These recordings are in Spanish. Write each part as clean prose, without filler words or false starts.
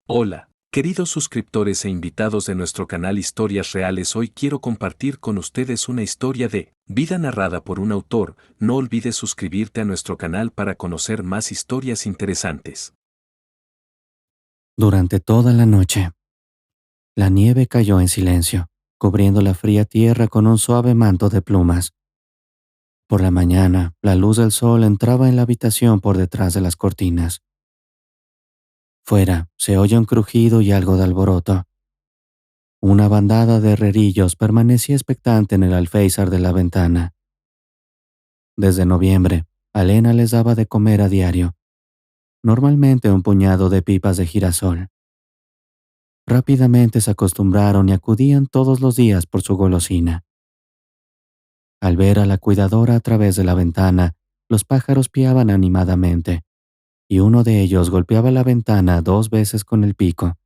Hola, queridos suscriptores e invitados de nuestro canal Historias Reales. Hoy quiero compartir con ustedes una historia de vida narrada por un autor. No olvides suscribirte a nuestro canal para conocer más historias interesantes. Durante toda la noche, la nieve cayó en silencio, cubriendo la fría tierra con un suave manto de plumas. Por la mañana, la luz del sol entraba en la habitación por detrás de las cortinas. Fuera, se oye un crujido y algo de alboroto. Una bandada de herrerillos permanecía expectante en el alféizar de la ventana. Desde noviembre, Alena les daba de comer a diario, normalmente un puñado de pipas de girasol. Rápidamente se acostumbraron y acudían todos los días por su golosina. Al ver a la cuidadora a través de la ventana, los pájaros piaban animadamente, y uno de ellos golpeaba la ventana 2 veces con el pico,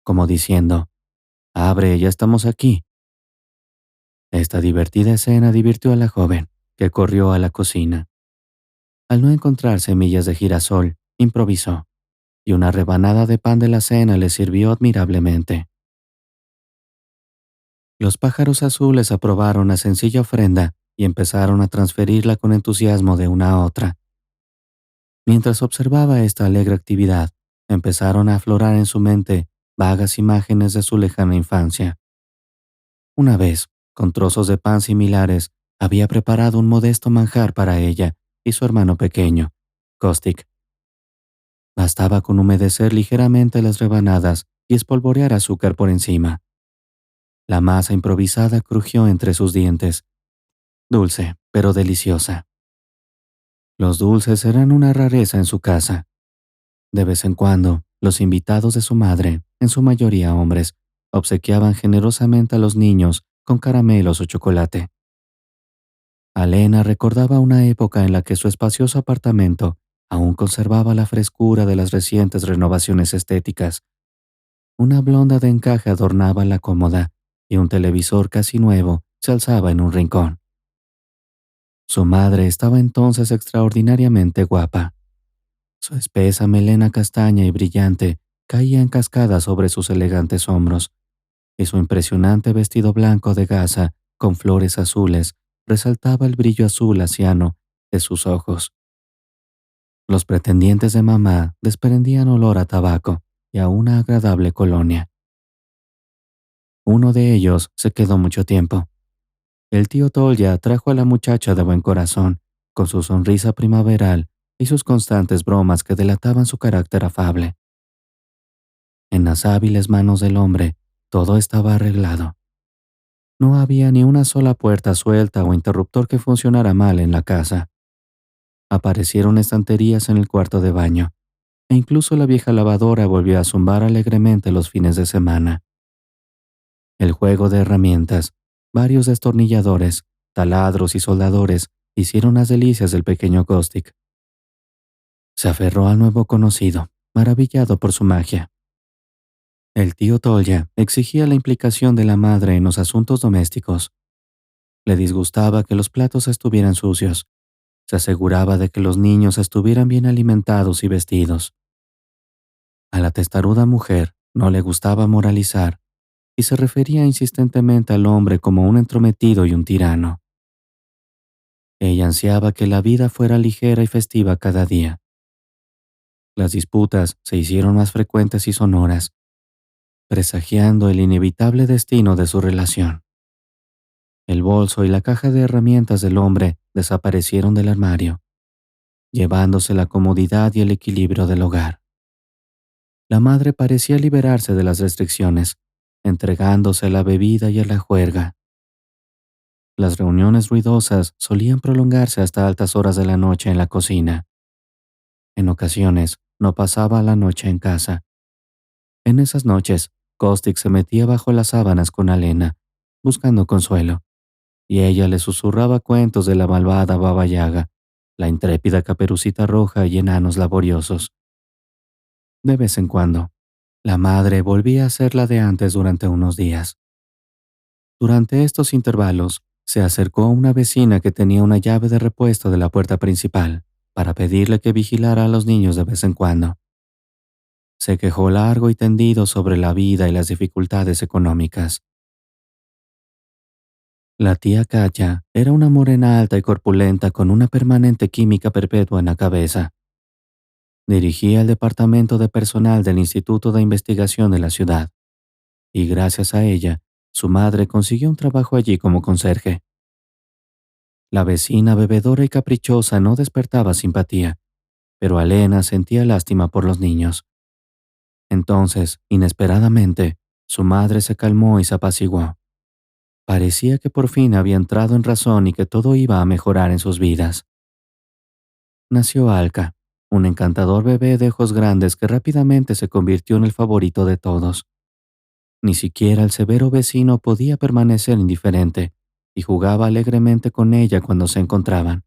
como diciendo: «Abre, ya estamos aquí». Esta divertida escena divirtió a la joven, que corrió a la cocina. Al no encontrar semillas de girasol, improvisó, y una rebanada de pan de la cena le sirvió admirablemente. Los pájaros azules aprobaron la sencilla ofrenda y empezaron a transferirla con entusiasmo de una a otra. Mientras observaba esta alegre actividad, empezaron a aflorar en su mente vagas imágenes de su lejana infancia. Una vez, con trozos de pan similares, había preparado un modesto manjar para ella y su hermano pequeño, Kostik. Bastaba con humedecer ligeramente las rebanadas y espolvorear azúcar por encima. La masa improvisada crujió entre sus dientes, dulce, pero deliciosa. Los dulces eran una rareza en su casa. De vez en cuando, los invitados de su madre, en su mayoría hombres, obsequiaban generosamente a los niños con caramelos o chocolate. Alena recordaba una época en la que su espacioso apartamento aún conservaba la frescura de las recientes renovaciones estéticas. Una blonda de encaje adornaba la cómoda y un televisor casi nuevo se alzaba en un rincón. Su madre estaba entonces extraordinariamente guapa. Su espesa melena castaña y brillante caía en cascada sobre sus elegantes hombros, y su impresionante vestido blanco de gasa con flores azules resaltaba el brillo azul aciano de sus ojos. Los pretendientes de mamá desprendían olor a tabaco y a una agradable colonia. Uno de ellos se quedó mucho tiempo. El tío Tolya trajo a la muchacha de buen corazón, con su sonrisa primaveral y sus constantes bromas que delataban su carácter afable. En las hábiles manos del hombre, todo estaba arreglado. No había ni una sola puerta suelta o interruptor que funcionara mal en la casa. Aparecieron estanterías en el cuarto de baño, e incluso la vieja lavadora volvió a zumbar alegremente los fines de semana. El juego de herramientas, varios destornilladores, taladros y soldadores hicieron las delicias del pequeño Kostik. Se aferró al nuevo conocido, maravillado por su magia. El tío Tolya exigía la implicación de la madre en los asuntos domésticos. Le disgustaba que los platos estuvieran sucios. Se aseguraba de que los niños estuvieran bien alimentados y vestidos. A la testaruda mujer no le gustaba moralizar y se refería insistentemente al hombre como un entrometido y un tirano. Ella ansiaba que la vida fuera ligera y festiva cada día. Las disputas se hicieron más frecuentes y sonoras, presagiando el inevitable destino de su relación. El bolso y la caja de herramientas del hombre desaparecieron del armario, llevándose la comodidad y el equilibrio del hogar. La madre parecía liberarse de las restricciones, entregándose a la bebida y a la juerga. Las reuniones ruidosas solían prolongarse hasta altas horas de la noche en la cocina. En ocasiones, no pasaba la noche en casa. En esas noches, Kostik se metía bajo las sábanas con Alena, buscando consuelo, y ella le susurraba cuentos de la malvada Baba Yaga, la intrépida Caperucita Roja y enanos laboriosos. De vez en cuando, la madre volvía a ser la de antes durante unos días. Durante estos intervalos, se acercó a una vecina que tenía una llave de repuesto de la puerta principal para pedirle que vigilara a los niños de vez en cuando. Se quejó largo y tendido sobre la vida y las dificultades económicas. La tía Katia era una morena alta y corpulenta con una permanente química perpetua en la cabeza. Dirigía el departamento de personal del Instituto de Investigación de la ciudad, y gracias a ella, su madre consiguió un trabajo allí como conserje. La vecina bebedora y caprichosa no despertaba simpatía, pero Alena sentía lástima por los niños. Entonces, inesperadamente, su madre se calmó y se apaciguó. Parecía que por fin había entrado en razón y que todo iba a mejorar en sus vidas. Nació Alka, un encantador bebé de ojos grandes que rápidamente se convirtió en el favorito de todos. Ni siquiera el severo vecino podía permanecer indiferente y jugaba alegremente con ella cuando se encontraban.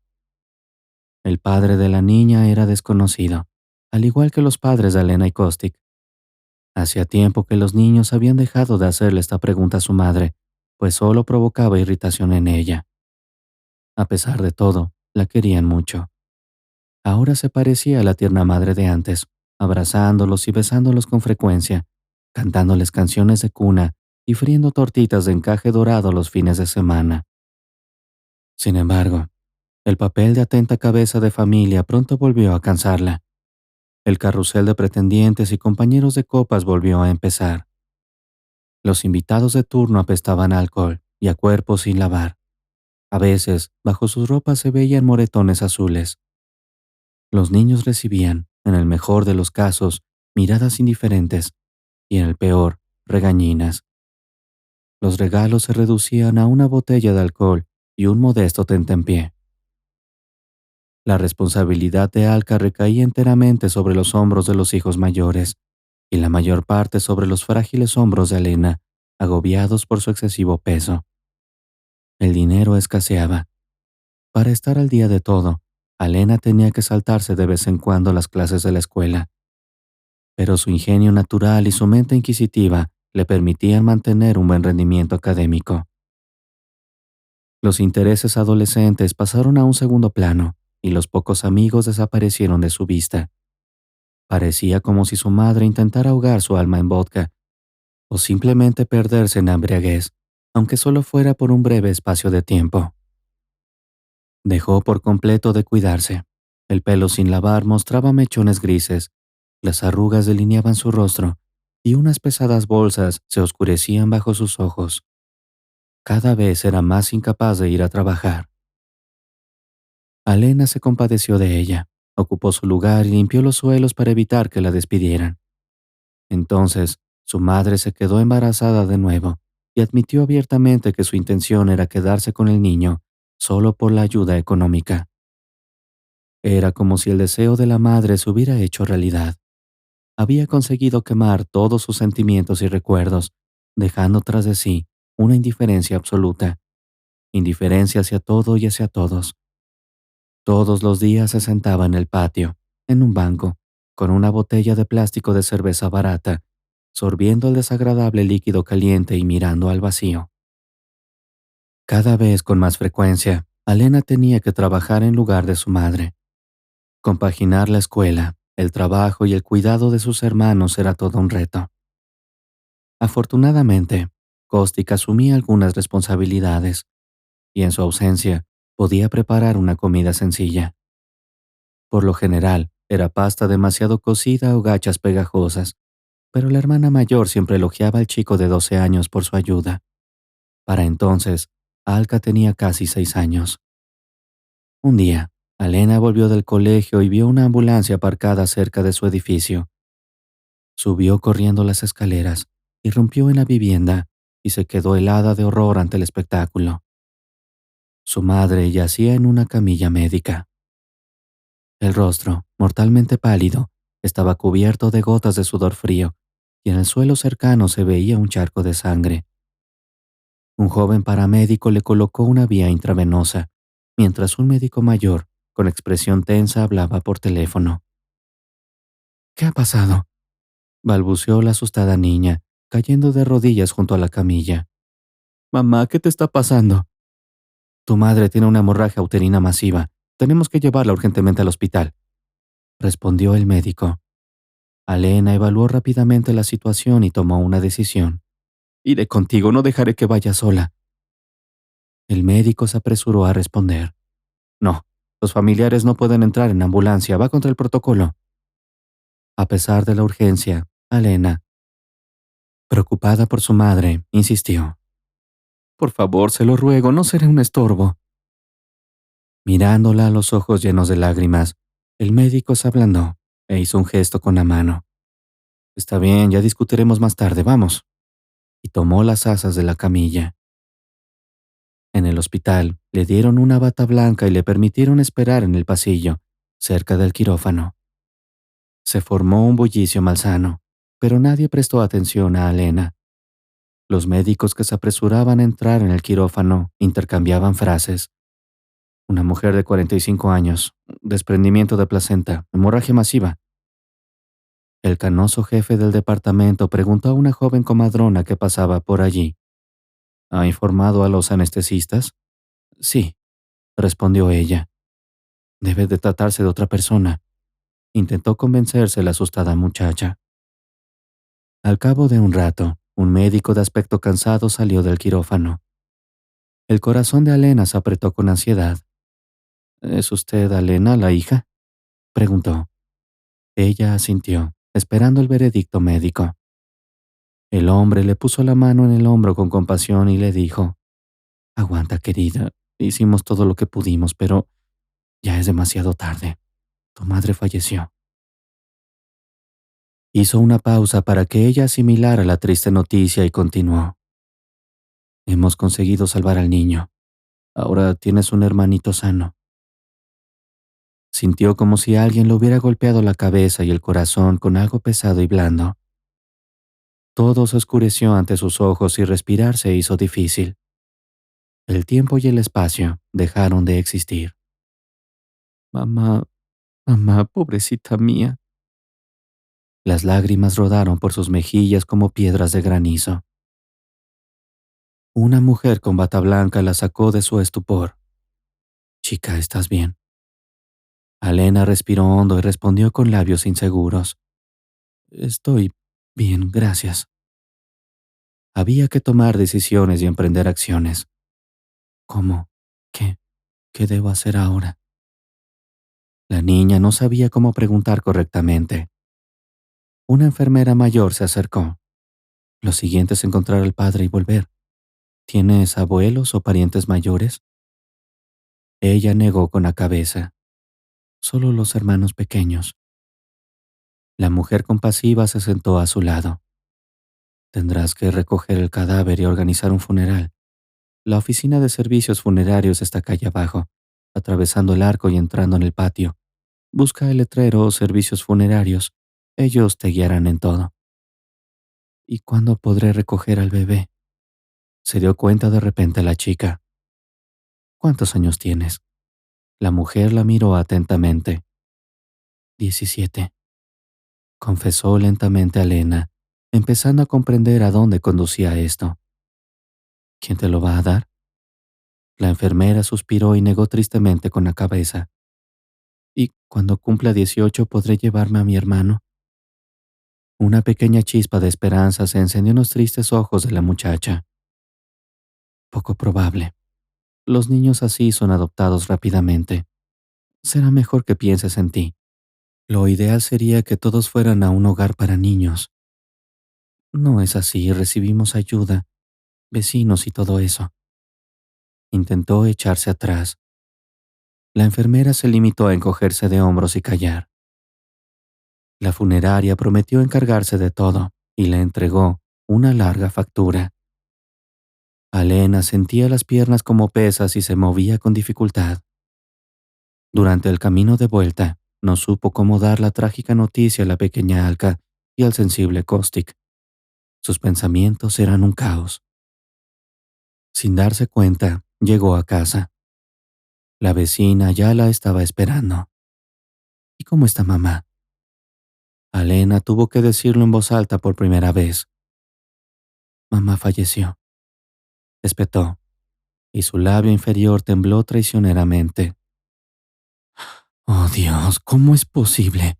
El padre de la niña era desconocido, al igual que los padres de Alena y Kostik. Hacía tiempo que los niños habían dejado de hacerle esta pregunta a su madre, pues solo provocaba irritación en ella. A pesar de todo, la querían mucho. Ahora se parecía a la tierna madre de antes, abrazándolos y besándolos con frecuencia, cantándoles canciones de cuna y friendo tortitas de encaje dorado los fines de semana. Sin embargo, el papel de atenta cabeza de familia pronto volvió a cansarla. El carrusel de pretendientes y compañeros de copas volvió a empezar. Los invitados de turno apestaban a alcohol y a cuerpos sin lavar. A veces, bajo sus ropas se veían moretones azules. Los niños recibían, en el mejor de los casos, miradas indiferentes y en el peor, regañinas. Los regalos se reducían a una botella de alcohol y un modesto tentempié. La responsabilidad de Alka recaía enteramente sobre los hombros de los hijos mayores y la mayor parte sobre los frágiles hombros de Alena, agobiados por su excesivo peso. El dinero escaseaba. Para estar al día de todo, Alena tenía que saltarse de vez en cuando las clases de la escuela. Pero su ingenio natural y su mente inquisitiva le permitían mantener un buen rendimiento académico. Los intereses adolescentes pasaron a un segundo plano y los pocos amigos desaparecieron de su vista. Parecía como si su madre intentara ahogar su alma en vodka o simplemente perderse en la embriaguez, aunque solo fuera por un breve espacio de tiempo. Dejó por completo de cuidarse. El pelo sin lavar mostraba mechones grises, las arrugas delineaban su rostro y unas pesadas bolsas se oscurecían bajo sus ojos. Cada vez era más incapaz de ir a trabajar. Alena se compadeció de ella, ocupó su lugar y limpió los suelos para evitar que la despidieran. Entonces, su madre se quedó embarazada de nuevo y admitió abiertamente que su intención era quedarse con el niño solo por la ayuda económica. Era como si el deseo de la madre se hubiera hecho realidad. Había conseguido quemar todos sus sentimientos y recuerdos, dejando tras de sí una indiferencia absoluta, indiferencia hacia todo y hacia todos. Todos los días se sentaba en el patio, en un banco, con una botella de plástico de cerveza barata, sorbiendo el desagradable líquido caliente y mirando al vacío. Cada vez con más frecuencia, Alena tenía que trabajar en lugar de su madre. Compaginar la escuela, el trabajo y el cuidado de sus hermanos era todo un reto. Afortunadamente, Kostik asumía algunas responsabilidades y en su ausencia podía preparar una comida sencilla. Por lo general, era pasta demasiado cocida o gachas pegajosas, pero la hermana mayor siempre elogiaba al chico de 12 años por su ayuda. Para entonces, Alka tenía casi 6 años. Un día, Alena volvió del colegio y vio una ambulancia aparcada cerca de su edificio. Subió corriendo las escaleras, irrumpió en la vivienda y se quedó helada de horror ante el espectáculo. Su madre yacía en una camilla médica. El rostro, mortalmente pálido, estaba cubierto de gotas de sudor frío y en el suelo cercano se veía un charco de sangre. Un joven paramédico le colocó una vía intravenosa, mientras un médico mayor, con expresión tensa, hablaba por teléfono. ¿Qué ha pasado?, balbuceó la asustada niña, cayendo de rodillas junto a la camilla. Mamá, ¿qué te está pasando? Tu madre tiene una hemorragia uterina masiva. Tenemos que llevarla urgentemente al hospital, respondió el médico. Alena evaluó rápidamente la situación y tomó una decisión. Iré contigo, no dejaré que vaya sola. El médico se apresuró a responder. No, los familiares no pueden entrar en ambulancia, va contra el protocolo. A pesar de la urgencia, Alena, preocupada por su madre, insistió. Por favor, se lo ruego, no seré un estorbo. Mirándola a los ojos llenos de lágrimas, el médico se ablandó e hizo un gesto con la mano. Está bien, ya discutiremos más tarde, vamos. Y tomó las asas de la camilla. En el hospital, le dieron una bata blanca y le permitieron esperar en el pasillo, cerca del quirófano. Se formó un bullicio malsano, pero nadie prestó atención a Alena. Los médicos que se apresuraban a entrar en el quirófano intercambiaban frases. Una mujer de 45 años, desprendimiento de placenta, hemorragia masiva. El canoso jefe del departamento preguntó a una joven comadrona que pasaba por allí. ¿Ha informado a los anestesistas? Sí, respondió ella. Debe de tratarse de otra persona. Intentó convencerse la asustada muchacha. Al cabo de un rato, un médico de aspecto cansado salió del quirófano. El corazón de Alena se apretó con ansiedad. ¿Es usted Alena, la hija?, preguntó. Ella asintió, esperando el veredicto médico. El hombre le puso la mano en el hombro con compasión y le dijo, aguanta, querida, hicimos todo lo que pudimos, pero ya es demasiado tarde. Tu madre falleció. Hizo una pausa para que ella asimilara la triste noticia y continuó. Hemos conseguido salvar al niño. Ahora tienes un hermanito sano. Sintió como si alguien le hubiera golpeado la cabeza y el corazón con algo pesado y blando. Todo se oscureció ante sus ojos y respirar se hizo difícil. El tiempo y el espacio dejaron de existir. Mamá, mamá, pobrecita mía. Las lágrimas rodaron por sus mejillas como piedras de granizo. Una mujer con bata blanca la sacó de su estupor. Chica, ¿estás bien? Alena respiró hondo y respondió con labios inseguros. Estoy bien, gracias. Había que tomar decisiones y emprender acciones. ¿Cómo? ¿Qué? ¿Qué debo hacer ahora? La niña no sabía cómo preguntar correctamente. Una enfermera mayor se acercó. Lo siguiente es encontrar al padre y volver. ¿Tienes abuelos o parientes mayores? Ella negó con la cabeza. Solo los hermanos pequeños. La mujer compasiva se sentó a su lado. Tendrás que recoger el cadáver y organizar un funeral. La oficina de servicios funerarios está calle abajo, atravesando el arco y entrando en el patio. Busca el letrero o servicios funerarios. Ellos te guiarán en todo. ¿Y cuándo podré recoger al bebé? Se dio cuenta de repente la chica. ¿Cuántos años tienes? La mujer la miró atentamente. 17. Confesó lentamente a Elena, empezando a comprender a dónde conducía esto. ¿Quién te lo va a dar? La enfermera suspiró y negó tristemente con la cabeza. ¿Y cuando cumpla 18 podré llevarme a mi hermano? Una pequeña chispa de esperanza se encendió en los tristes ojos de la muchacha. Poco probable. Los niños así son adoptados rápidamente. Será mejor que pienses en ti. Lo ideal sería que todos fueran a un hogar para niños. No es así, recibimos ayuda, vecinos y todo eso. Intentó echarse atrás. La enfermera se limitó a encogerse de hombros y callar. La funeraria prometió encargarse de todo y le entregó una larga factura. Alena sentía las piernas como pesas y se movía con dificultad. Durante el camino de vuelta, no supo cómo dar la trágica noticia a la pequeña Alka y al sensible Kostik. Sus pensamientos eran un caos. Sin darse cuenta, llegó a casa. La vecina ya la estaba esperando. ¿Y cómo está mamá? Alena tuvo que decirlo en voz alta por primera vez. Mamá falleció. Espetó, y su labio inferior tembló traicioneramente. Oh Dios, ¿cómo es posible?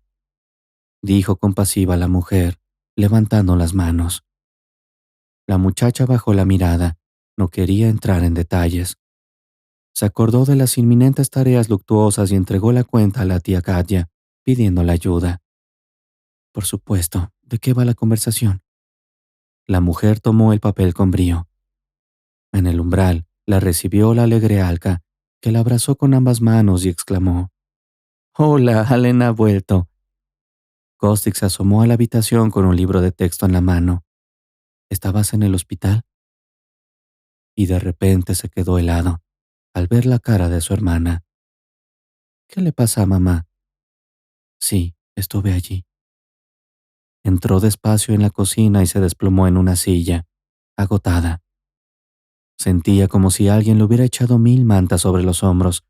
dijo compasiva la mujer, levantando las manos. La muchacha bajó la mirada, no quería entrar en detalles. Se acordó de las inminentes tareas luctuosas y entregó la cuenta a la tía Katia, pidiéndole ayuda. Por supuesto, ¿de qué va la conversación? La mujer tomó el papel con brío. En el umbral la recibió la alegre Alka, que la abrazó con ambas manos y exclamó: «Hola, Allen ha vuelto». Kostik se asomó a la habitación con un libro de texto en la mano. «¿Estabas en el hospital?». Y de repente se quedó helado al ver la cara de su hermana. «¿Qué le pasa a mamá?». «Sí, estuve allí». Entró despacio en la cocina y se desplomó en una silla, agotada. Sentía como si alguien le hubiera echado 1000 mantas sobre los hombros,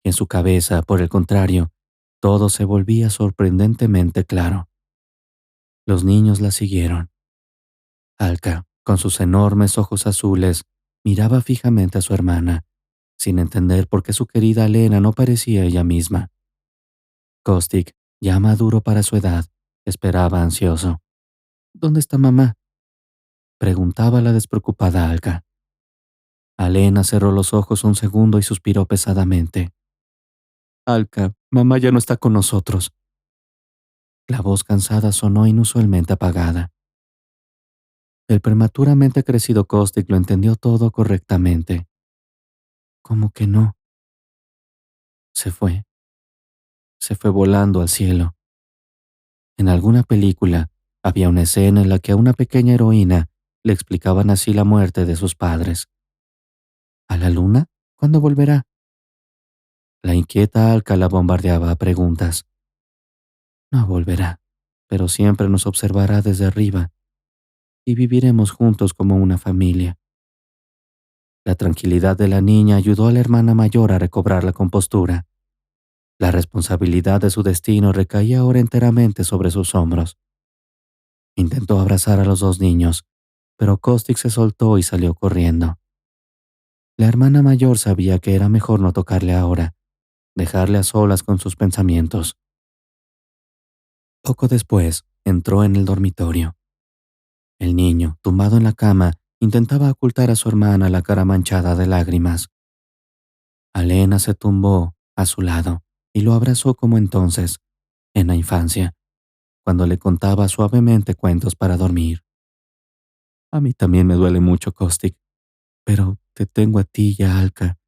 y en su cabeza, por el contrario, todo se volvía sorprendentemente claro. Los niños la siguieron. Alka, con sus enormes ojos azules, miraba fijamente a su hermana, sin entender por qué su querida Lena no parecía ella misma. Kostik, ya maduro para su edad, esperaba ansioso. «¿Dónde está mamá?», preguntaba la despreocupada Alka. Alena cerró los ojos un segundo y suspiró pesadamente. «Alka, mamá ya no está con nosotros». La voz cansada sonó inusualmente apagada. El prematuramente crecido Kostik lo entendió todo correctamente. «¿Cómo que no?». Se fue. Se fue volando al cielo. En alguna película había una escena en la que a una pequeña heroína le explicaban así la muerte de sus padres. ¿A la luna? ¿Cuándo volverá? La inquieta Alka la bombardeaba a preguntas. «No volverá, pero siempre nos observará desde arriba y viviremos juntos como una familia». La tranquilidad de la niña ayudó a la hermana mayor a recobrar la compostura. La responsabilidad de su destino recaía ahora enteramente sobre sus hombros. Intentó abrazar a los dos niños, pero Kostik se soltó y salió corriendo. La hermana mayor sabía que era mejor no tocarle ahora, dejarle a solas con sus pensamientos. Poco después, entró en el dormitorio. El niño, tumbado en la cama, intentaba ocultar a su hermana la cara manchada de lágrimas. Alena se tumbó a su lado y lo abrazó como entonces, en la infancia, cuando le contaba suavemente cuentos para dormir. «A mí también me duele mucho, Kostik, pero te tengo a ti y a Alka.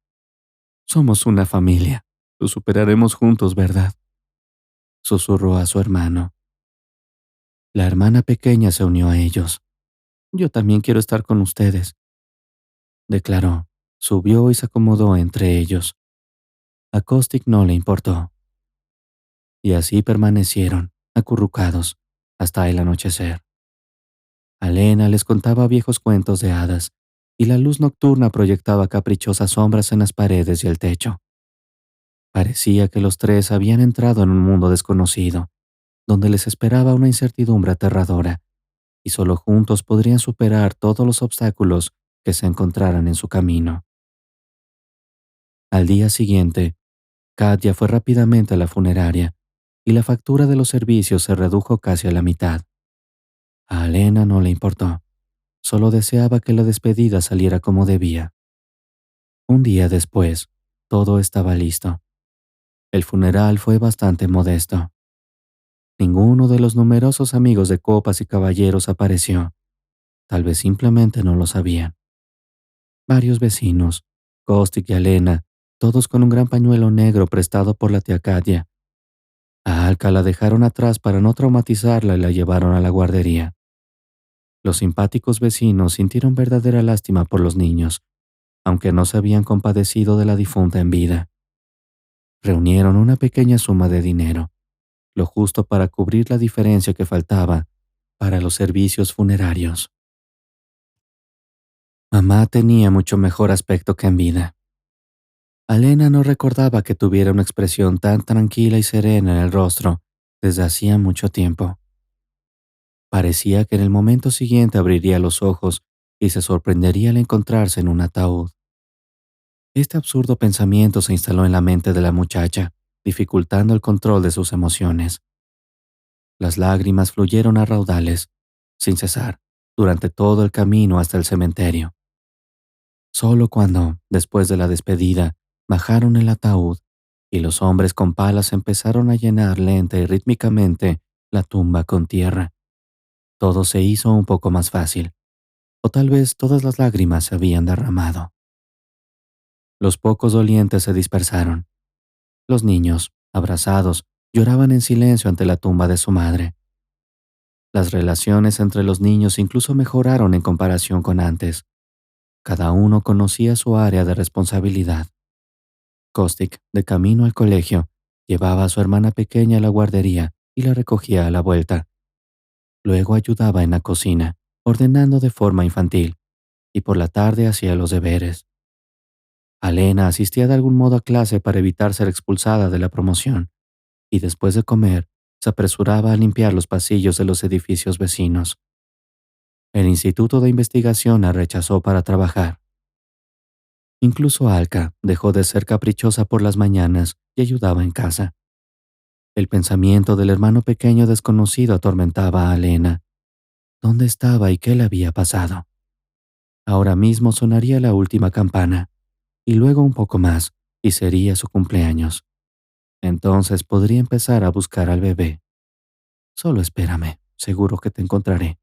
Somos una familia. Lo superaremos juntos, ¿verdad?», susurró a su hermano. La hermana pequeña se unió a ellos. «Yo también quiero estar con ustedes», declaró. Subió y se acomodó entre ellos. A Kostik no le importó. Y así permanecieron, acurrucados, hasta el anochecer. Alena les contaba viejos cuentos de hadas, y la luz nocturna proyectaba caprichosas sombras en las paredes y el techo. Parecía que los tres habían entrado en un mundo desconocido, donde les esperaba una incertidumbre aterradora, y solo juntos podrían superar todos los obstáculos que se encontraran en su camino. Al día siguiente, Katia fue rápidamente a la funeraria, y la factura de los servicios se redujo casi a la mitad. A Alena no le importó, solo deseaba que la despedida saliera como debía. Un día después, todo estaba listo. El funeral fue bastante modesto. Ninguno de los numerosos amigos de copas y caballeros apareció. Tal vez simplemente no lo sabían. Varios vecinos, Kostik y Alena, todos con un gran pañuelo negro prestado por la tía Katia. A Alka la dejaron atrás para no traumatizarla y la llevaron a la guardería. Los simpáticos vecinos sintieron verdadera lástima por los niños, aunque no se habían compadecido de la difunta en vida. Reunieron una pequeña suma de dinero, lo justo para cubrir la diferencia que faltaba para los servicios funerarios. Mamá tenía mucho mejor aspecto que en vida. Alena no recordaba que tuviera una expresión tan tranquila y serena en el rostro desde hacía mucho tiempo. Parecía que en el momento siguiente abriría los ojos y se sorprendería al encontrarse en un ataúd. Este absurdo pensamiento se instaló en la mente de la muchacha, dificultando el control de sus emociones. Las lágrimas fluyeron a raudales, sin cesar, durante todo el camino hasta el cementerio. Solo cuando, después de la despedida, bajaron el ataúd y los hombres con palas empezaron a llenar lenta y rítmicamente la tumba con tierra, todo se hizo un poco más fácil, o tal vez todas las lágrimas se habían derramado. Los pocos dolientes se dispersaron. Los niños, abrazados, lloraban en silencio ante la tumba de su madre. Las relaciones entre los niños incluso mejoraron en comparación con antes. Cada uno conocía su área de responsabilidad. Kostik, de camino al colegio, llevaba a su hermana pequeña a la guardería y la recogía a la vuelta. Luego ayudaba en la cocina, ordenando de forma infantil, y por la tarde hacía los deberes. Alena asistía de algún modo a clase para evitar ser expulsada de la promoción, y después de comer, se apresuraba a limpiar los pasillos de los edificios vecinos. El Instituto de Investigación la rechazó para trabajar. Incluso Alka dejó de ser caprichosa por las mañanas y ayudaba en casa. El pensamiento del hermano pequeño desconocido atormentaba a Alena. ¿Dónde estaba y qué le había pasado? Ahora mismo sonaría la última campana, y luego un poco más, y sería su cumpleaños. Entonces podría empezar a buscar al bebé. Solo espérame, seguro que te encontraré.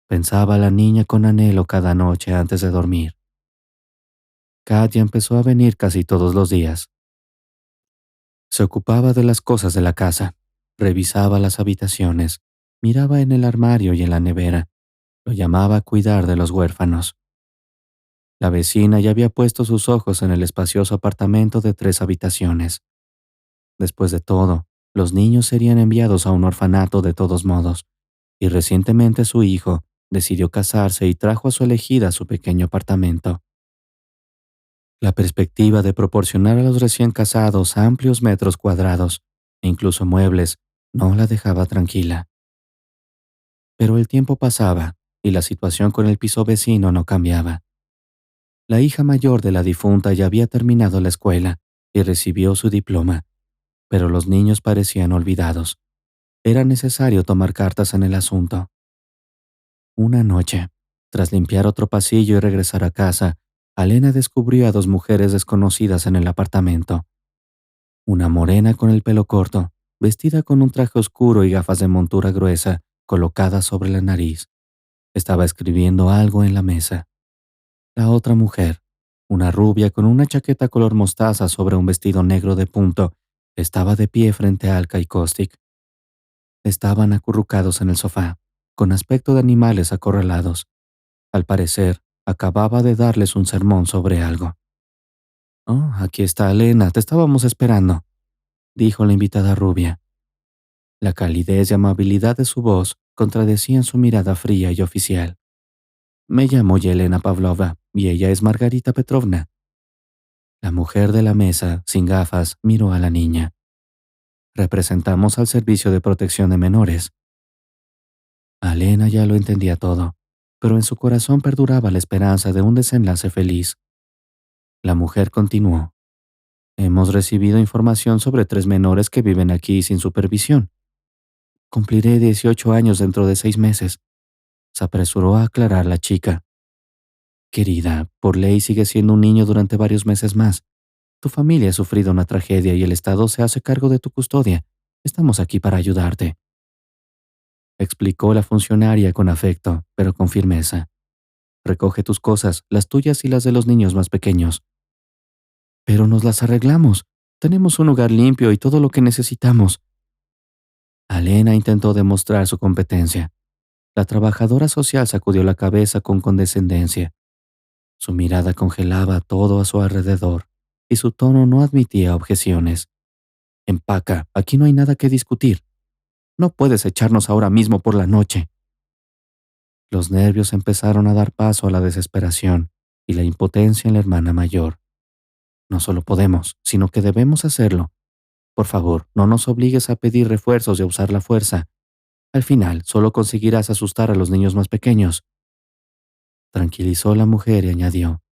Pensaba la niña con anhelo cada noche antes de dormir. Katia empezó a venir casi todos los días. Se ocupaba de las cosas de la casa, revisaba las habitaciones, miraba en el armario y en la nevera, lo llamaba a cuidar de los huérfanos. La vecina ya había puesto sus ojos en el espacioso apartamento de 3 habitaciones. Después de todo, los niños serían enviados a un orfanato de todos modos, y recientemente su hijo decidió casarse y trajo a su elegida a su pequeño apartamento. La perspectiva de proporcionar a los recién casados amplios metros cuadrados e incluso muebles no la dejaba tranquila. Pero el tiempo pasaba y la situación con el piso vecino no cambiaba. La hija mayor de la difunta ya había terminado la escuela y recibió su diploma, pero los niños parecían olvidados. Era necesario tomar cartas en el asunto. Una noche, tras limpiar otro pasillo y regresar a casa, Alena descubrió a 2 mujeres desconocidas en el apartamento. Una morena con el pelo corto, vestida con un traje oscuro y gafas de montura gruesa colocadas sobre la nariz. Estaba escribiendo algo en la mesa. La otra mujer, una rubia con una chaqueta color mostaza sobre un vestido negro de punto, estaba de pie frente a Alka y Kostik. Estaban acurrucados en el sofá, con aspecto de animales acorralados. Al parecer, acababa de darles un sermón sobre algo. «Oh, aquí está Alena, te estábamos esperando», dijo la invitada rubia. La calidez y amabilidad de su voz contradecían su mirada fría y oficial. «Me llamo Yelena Pavlova y ella es Margarita Petrovna». La mujer de la mesa, sin gafas, miró a la niña. «Representamos al Servicio de Protección de Menores». Alena ya lo entendía todo, pero en su corazón perduraba la esperanza de un desenlace feliz. La mujer continuó. «Hemos recibido información sobre 3 menores que viven aquí sin supervisión. Cumpliré 18 años dentro de 6 meses», se apresuró a aclarar la chica. «Querida, por ley sigue siendo un niño durante varios meses más. Tu familia ha sufrido una tragedia y el Estado se hace cargo de tu custodia. Estamos aquí para ayudarte», explicó la funcionaria con afecto, pero con firmeza. «Recoge tus cosas, las tuyas y las de los niños más pequeños». «Pero nos las arreglamos. Tenemos un hogar limpio y todo lo que necesitamos». Alena intentó demostrar su competencia. La trabajadora social sacudió la cabeza con condescendencia. Su mirada congelaba todo a su alrededor y su tono no admitía objeciones. «Empaca, aquí no hay nada que discutir. No puedes echarnos ahora mismo por la noche». Los nervios empezaron a dar paso a la desesperación y la impotencia en la hermana mayor. «No solo podemos, sino que debemos hacerlo. Por favor, no nos obligues a pedir refuerzos y a usar la fuerza. Al final, solo conseguirás asustar a los niños más pequeños». Tranquilizó la mujer y añadió.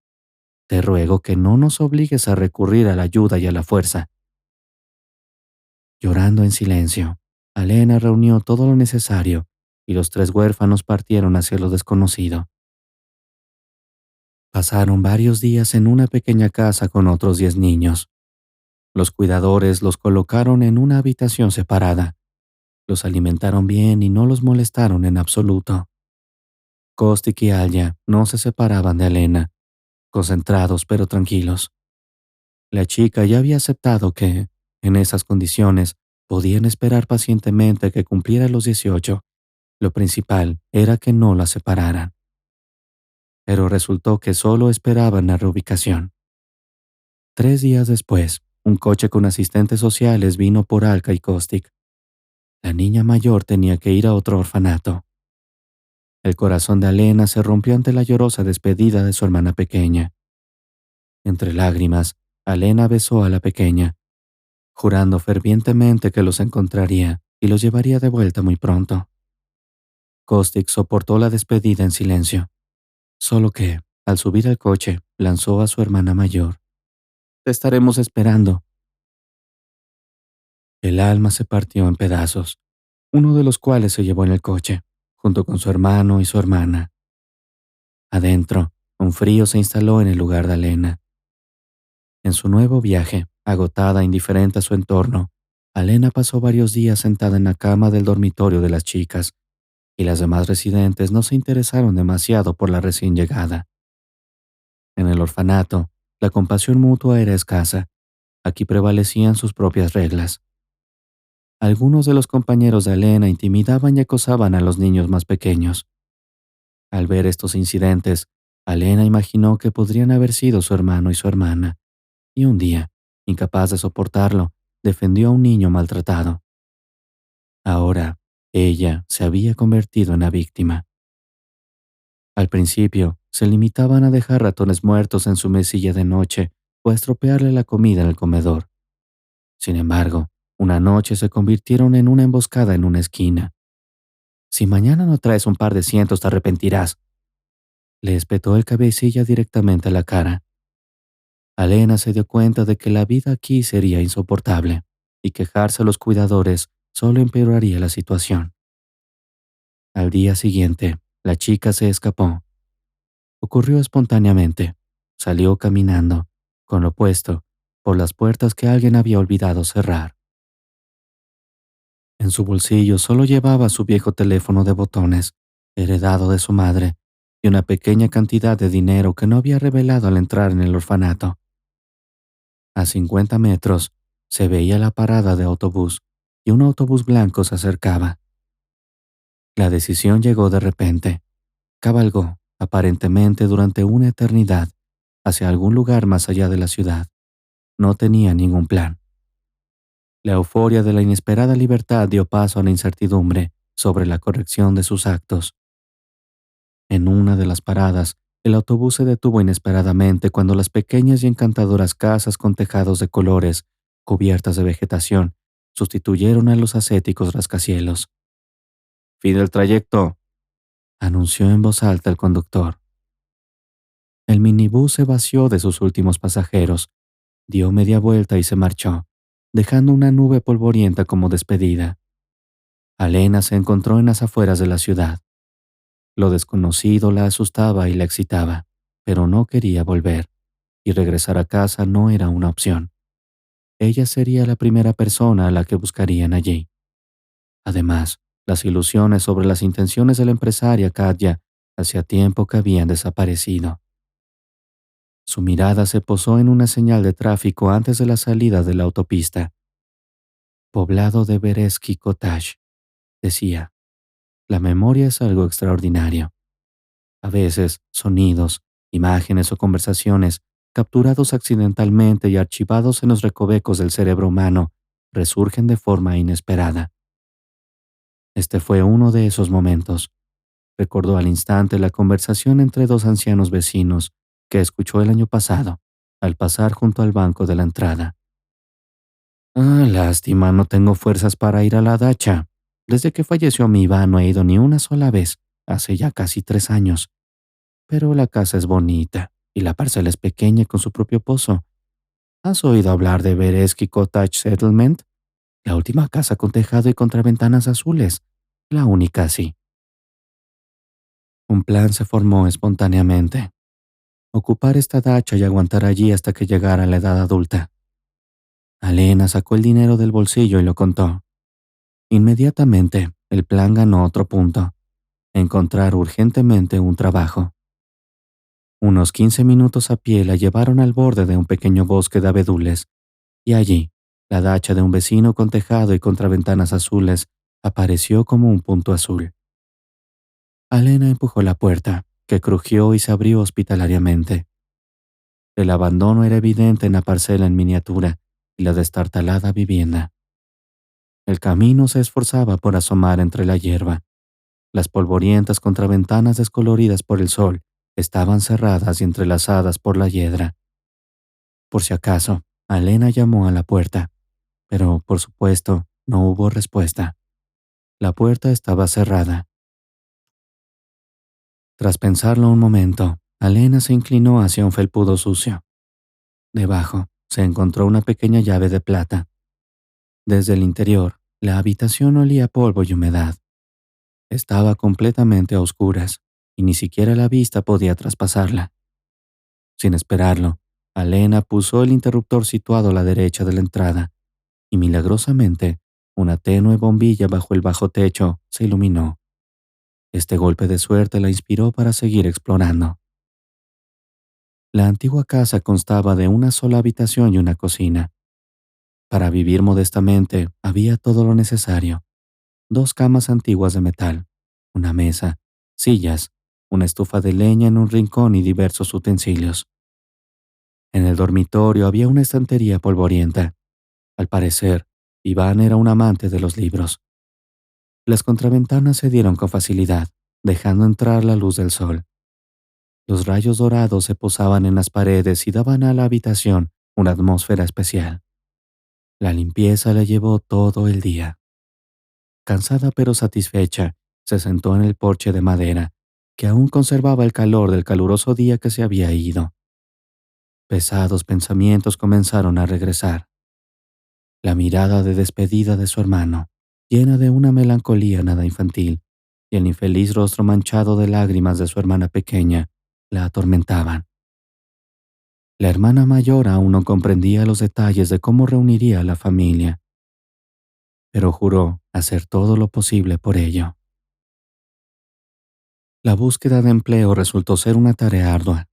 «Te ruego que no nos obligues a recurrir a la ayuda y a la fuerza». Llorando en silencio, Alena reunió todo lo necesario y los 3 huérfanos partieron hacia lo desconocido. Pasaron varios días en una pequeña casa con otros 10 niños. Los cuidadores los colocaron en una habitación separada. Los alimentaron bien y no los molestaron en absoluto. Kostik y Alya no se separaban de Alena, concentrados pero tranquilos. La chica ya había aceptado que, en esas condiciones, podían esperar pacientemente que cumpliera los 18. Lo principal era que no la separaran. Pero resultó que solo esperaban la reubicación. 3 días después, un coche con asistentes sociales vino por Alka y Kostik. La niña mayor tenía que ir a otro orfanato. El corazón de Alena se rompió ante la llorosa despedida de su hermana pequeña. Entre lágrimas, Alena besó a la pequeña, jurando fervientemente que los encontraría y los llevaría de vuelta muy pronto. Kostik soportó la despedida en silencio, solo que, al subir al coche, lanzó a su hermana mayor: «Te estaremos esperando». El alma se partió en pedazos, uno de los cuales se llevó en el coche, junto con su hermano y su hermana. Adentro, un frío se instaló en el lugar de Alena. En su nuevo viaje, agotada e indiferente a su entorno, Alena pasó varios días sentada en la cama del dormitorio de las chicas, y las demás residentes no se interesaron demasiado por la recién llegada. En el orfanato, la compasión mutua era escasa. Aquí prevalecían sus propias reglas. Algunos de los compañeros de Alena intimidaban y acosaban a los niños más pequeños. Al ver estos incidentes, Alena imaginó que podrían haber sido su hermano y su hermana, y un día, incapaz de soportarlo, defendió a un niño maltratado. Ahora, ella se había convertido en la víctima. Al principio, se limitaban a dejar ratones muertos en su mesilla de noche o a estropearle la comida en el comedor. Sin embargo, una noche se convirtieron en una emboscada en una esquina. «Si mañana no traes un par de cientos, te arrepentirás», le espetó el cabecilla directamente a la cara. Alena se dio cuenta de que la vida aquí sería insoportable, y quejarse a los cuidadores solo empeoraría la situación. Al día siguiente, la chica se escapó. Ocurrió espontáneamente. Salió caminando, con lo opuesto, por las puertas que alguien había olvidado cerrar. En su bolsillo solo llevaba su viejo teléfono de botones, heredado de su madre, y una pequeña cantidad de dinero que no había revelado al entrar en el orfanato. A 50 metros se veía la parada de autobús, y un autobús blanco se acercaba. La decisión llegó de repente. Cabalgó, aparentemente durante una eternidad, hacia algún lugar más allá de la ciudad. No tenía ningún plan. La euforia de la inesperada libertad dio paso a la incertidumbre sobre la corrección de sus actos. En una de las paradas, el autobús se detuvo inesperadamente cuando las pequeñas y encantadoras casas con tejados de colores, cubiertas de vegetación, sustituyeron a los ascéticos rascacielos. «Fin del trayecto», anunció en voz alta el conductor. El minibús se vació de sus últimos pasajeros, dio media vuelta y se marchó, dejando una nube polvorienta como despedida. Alena se encontró en las afueras de la ciudad. Lo desconocido la asustaba y la excitaba, pero no quería volver, y regresar a casa no era una opción. Ella sería la primera persona a la que buscarían allí. Además, las ilusiones sobre las intenciones de la empresaria Katya hacía tiempo que habían desaparecido. Su mirada se posó en una señal de tráfico antes de la salida de la autopista. «Poblado de Beresky Cottage», decía. La memoria es algo extraordinario. A veces, sonidos, imágenes o conversaciones, capturados accidentalmente y archivados en los recovecos del cerebro humano, resurgen de forma inesperada. Este fue uno de esos momentos. Recordó al instante la conversación entre 2 ancianos vecinos que escuchó el año pasado, al pasar junto al banco de la entrada. «Ah, lástima, no tengo fuerzas para ir a la dacha. Desde que falleció mi Iván no he ido ni una sola vez, hace ya casi 3 años. Pero la casa es bonita y la parcela es pequeña con su propio pozo. ¿Has oído hablar de Beresky Cottage Settlement? La última casa con tejado y contraventanas azules. La única así. Un plan se formó espontáneamente. Ocupar esta dacha y aguantar allí hasta que llegara la edad adulta. Alena sacó el dinero del bolsillo y lo contó. Inmediatamente, el plan ganó otro punto: encontrar urgentemente un trabajo. Unos 15 minutos a pie la llevaron al borde de un pequeño bosque de abedules, y allí, la dacha de un vecino con tejado y contraventanas azules apareció como un punto azul. Alena empujó la puerta, que crujió y se abrió hospitalariamente. El abandono era evidente en la parcela en miniatura y la destartalada vivienda. El camino se esforzaba por asomar entre la hierba. Las polvorientas contraventanas descoloridas por el sol estaban cerradas y entrelazadas por la hiedra. Por si acaso, Alena llamó a la puerta, pero, por supuesto, no hubo respuesta. La puerta estaba cerrada. Tras pensarlo un momento, Alena se inclinó hacia un felpudo sucio. Debajo se encontró una pequeña llave de plata. Desde el interior, la habitación olía a polvo y humedad. Estaba completamente a oscuras, y ni siquiera la vista podía traspasarla. Sin esperarlo, Alena pulsó el interruptor situado a la derecha de la entrada, y milagrosamente, una tenue bombilla bajo el bajo techo se iluminó. Este golpe de suerte la inspiró para seguir explorando. La antigua casa constaba de una sola habitación y una cocina. Para vivir modestamente había todo lo necesario: 2 camas antiguas de metal, una mesa, sillas, una estufa de leña en un rincón y diversos utensilios. En el dormitorio había una estantería polvorienta. Al parecer, Iván era un amante de los libros. Las contraventanas se dieron con facilidad, dejando entrar la luz del sol. Los rayos dorados se posaban en las paredes y daban a la habitación una atmósfera especial. La limpieza la llevó todo el día. Cansada pero satisfecha, se sentó en el porche de madera, que aún conservaba el calor del caluroso día que se había ido. Pesados pensamientos comenzaron a regresar. La mirada de despedida de su hermano, llena de una melancolía nada infantil, y el infeliz rostro manchado de lágrimas de su hermana pequeña, la atormentaban. La hermana mayor aún no comprendía los detalles de cómo reuniría a la familia, pero juró hacer todo lo posible por ello. La búsqueda de empleo resultó ser una tarea ardua.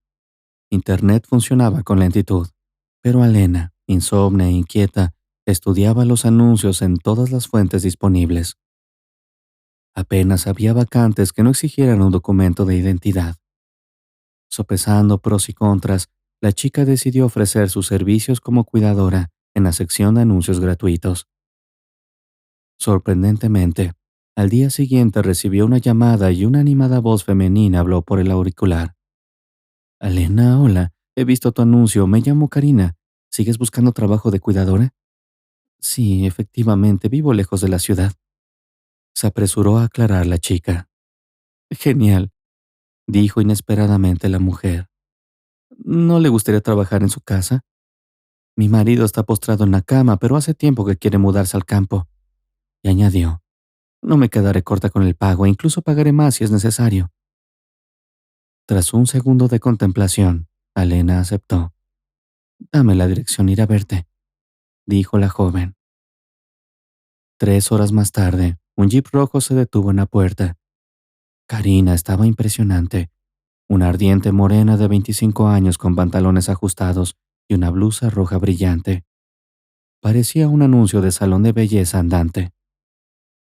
Internet funcionaba con lentitud, pero Alena, insomne e inquieta, estudiaba los anuncios en todas las fuentes disponibles. Apenas había vacantes que no exigieran un documento de identidad. Sopesando pros y contras, la chica decidió ofrecer sus servicios como cuidadora en la sección de anuncios gratuitos. Sorprendentemente, al día siguiente recibió una llamada y una animada voz femenina habló por el auricular. Alena, hola, he visto tu anuncio, me llamo Karina. ¿Sigues buscando trabajo de cuidadora? Sí, efectivamente, vivo lejos de la ciudad. Se apresuró a aclarar la chica. Genial, dijo inesperadamente la mujer. ¿No le gustaría trabajar en su casa? Mi marido está postrado en la cama, pero hace tiempo que quiere mudarse al campo. Y añadió, no me quedaré corta con el pago e incluso pagaré más si es necesario. Tras un segundo de contemplación, Alena aceptó. Dame la dirección, ir a verte, dijo la joven. 3 horas más tarde, un jeep rojo se detuvo en la puerta. Karina estaba impresionante. Una ardiente morena de 25 años con pantalones ajustados y una blusa roja brillante. Parecía un anuncio de salón de belleza andante.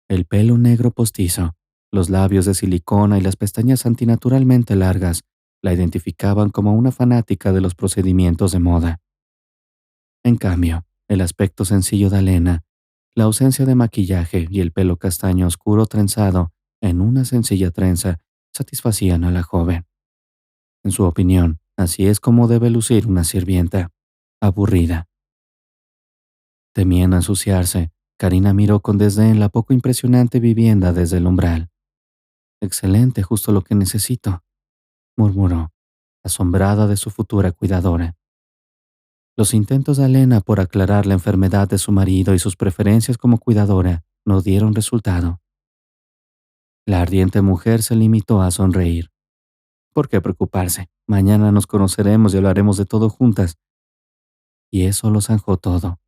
El pelo negro postizo, los labios de silicona y las pestañas antinaturalmente largas la identificaban como una fanática de los procedimientos de moda. En cambio, el aspecto sencillo de Alena, la ausencia de maquillaje y el pelo castaño oscuro trenzado en una sencilla trenza satisfacían a la joven. En su opinión, así es como debe lucir una sirvienta, aburrida. Temiendo ensuciarse, Karina miró con desdén la poco impresionante vivienda desde el umbral. Excelente, justo lo que necesito, murmuró, asombrada de su futura cuidadora. Los intentos de Elena por aclarar la enfermedad de su marido y sus preferencias como cuidadora no dieron resultado. La ardiente mujer se limitó a sonreír. ¿Por qué preocuparse? Mañana nos conoceremos y hablaremos de todo juntas. Y eso lo zanjó todo.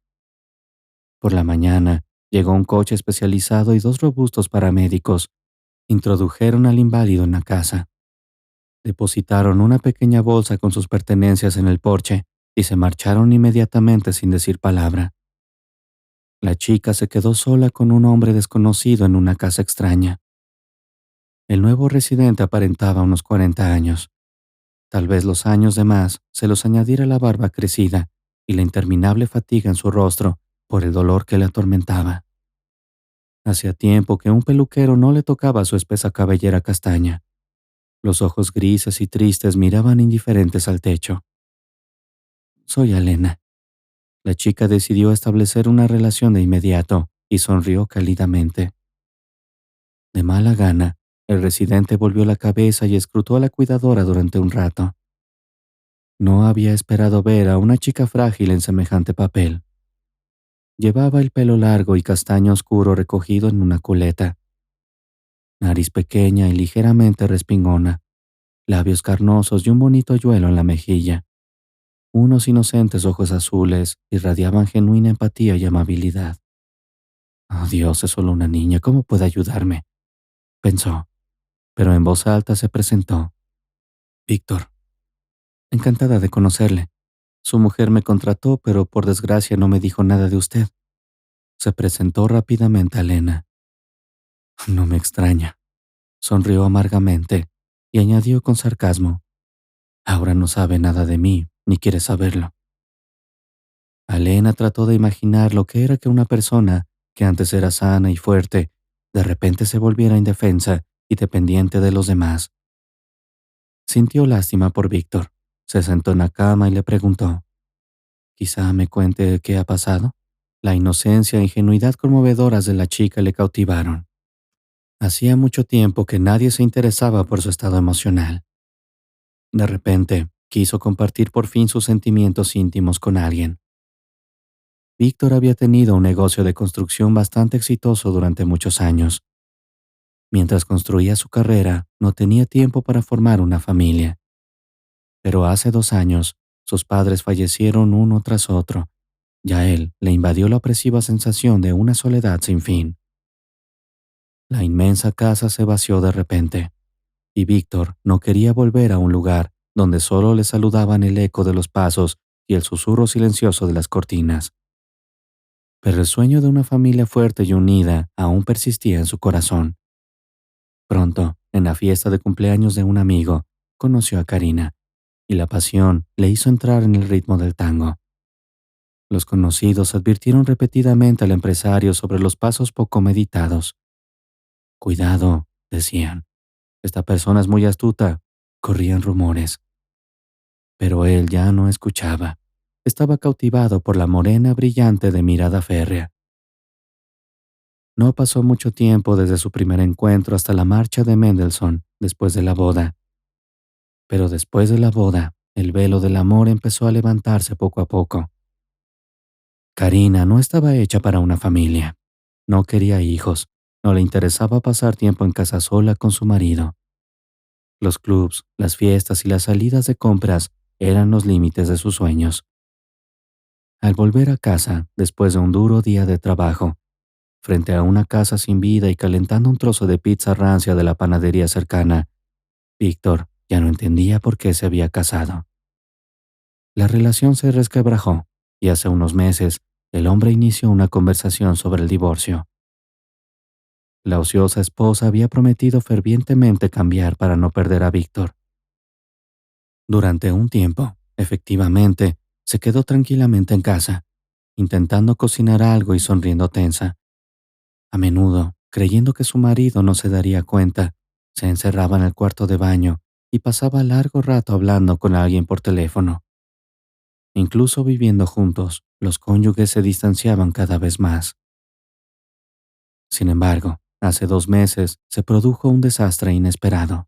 Por la mañana, llegó un coche especializado y dos robustos paramédicos. Introdujeron al inválido en la casa. Depositaron una pequeña bolsa con sus pertenencias en el porche y se marcharon inmediatamente sin decir palabra. La chica se quedó sola con un hombre desconocido en una casa extraña. El nuevo residente aparentaba unos 40 años. Tal vez los años de más se los añadiera la barba crecida y la interminable fatiga en su rostro por el dolor que le atormentaba. Hacía tiempo que un peluquero no le tocaba su espesa cabellera castaña. Los ojos grises y tristes miraban indiferentes al techo. Soy Elena. La chica decidió establecer una relación de inmediato y sonrió cálidamente. De mala gana, el residente volvió la cabeza y escrutó a la cuidadora durante un rato. No había esperado ver a una chica frágil en semejante papel. Llevaba el pelo largo y castaño oscuro recogido en una coleta. Nariz pequeña y ligeramente respingona, labios carnosos y un bonito hoyuelo en la mejilla. Unos inocentes ojos azules irradiaban genuina empatía y amabilidad. Oh Dios, es solo una niña, ¿cómo puede ayudarme?, pensó, pero en voz alta se presentó. Víctor, encantada de conocerle. Su mujer me contrató, pero por desgracia no me dijo nada de usted. Se presentó rápidamente a Elena. No me extraña. Sonrió amargamente y añadió con sarcasmo. Ahora no sabe nada de mí, ni quiere saberlo. Elena trató de imaginar lo que era que una persona que antes era sana y fuerte, de repente se volviera indefensa y dependiente de los demás. Sintió lástima por Víctor. Se sentó en la cama y le preguntó. Quizá me cuente qué ha pasado. La inocencia e ingenuidad conmovedoras de la chica le cautivaron. Hacía mucho tiempo que nadie se interesaba por su estado emocional. De repente, quiso compartir por fin sus sentimientos íntimos con alguien. Víctor había tenido un negocio de construcción bastante exitoso durante muchos años. Mientras construía su carrera, no tenía tiempo para formar una familia. Pero hace 2 años, sus padres fallecieron uno tras otro. Y a él le invadió la opresiva sensación de una soledad sin fin. La inmensa casa se vació de repente, y Víctor no quería volver a un lugar donde solo le saludaban el eco de los pasos y el susurro silencioso de las cortinas. Pero el sueño de una familia fuerte y unida aún persistía en su corazón. Pronto, en la fiesta de cumpleaños de un amigo, conoció a Karina, y la pasión le hizo entrar en el ritmo del tango. Los conocidos advirtieron repetidamente al empresario sobre los pasos poco meditados. Cuidado, decían, esta persona es muy astuta, corrían rumores. Pero él ya no escuchaba. Estaba cautivado por la morena brillante de mirada férrea. No pasó mucho tiempo desde su primer encuentro hasta la marcha de Mendelssohn después de la boda. Pero después de la boda, el velo del amor empezó a levantarse poco a poco. Karina no estaba hecha para una familia. No quería hijos. No le interesaba pasar tiempo en casa sola con su marido. Los clubs, las fiestas y las salidas de compras eran los límites de sus sueños. Al volver a casa, después de un duro día de trabajo, frente a una casa sin vida y calentando un trozo de pizza rancia de la panadería cercana, Víctor ya no entendía por qué se había casado. La relación se resquebrajó y hace unos meses el hombre inició una conversación sobre el divorcio. La ociosa esposa había prometido fervientemente cambiar para no perder a Víctor. Durante un tiempo, efectivamente, se quedó tranquilamente en casa, intentando cocinar algo y sonriendo tensa. A menudo, creyendo que su marido no se daría cuenta, se encerraba en el cuarto de baño y pasaba largo rato hablando con alguien por teléfono. Incluso viviendo juntos, los cónyuges se distanciaban cada vez más. Sin embargo, hace 2 meses se produjo un desastre inesperado.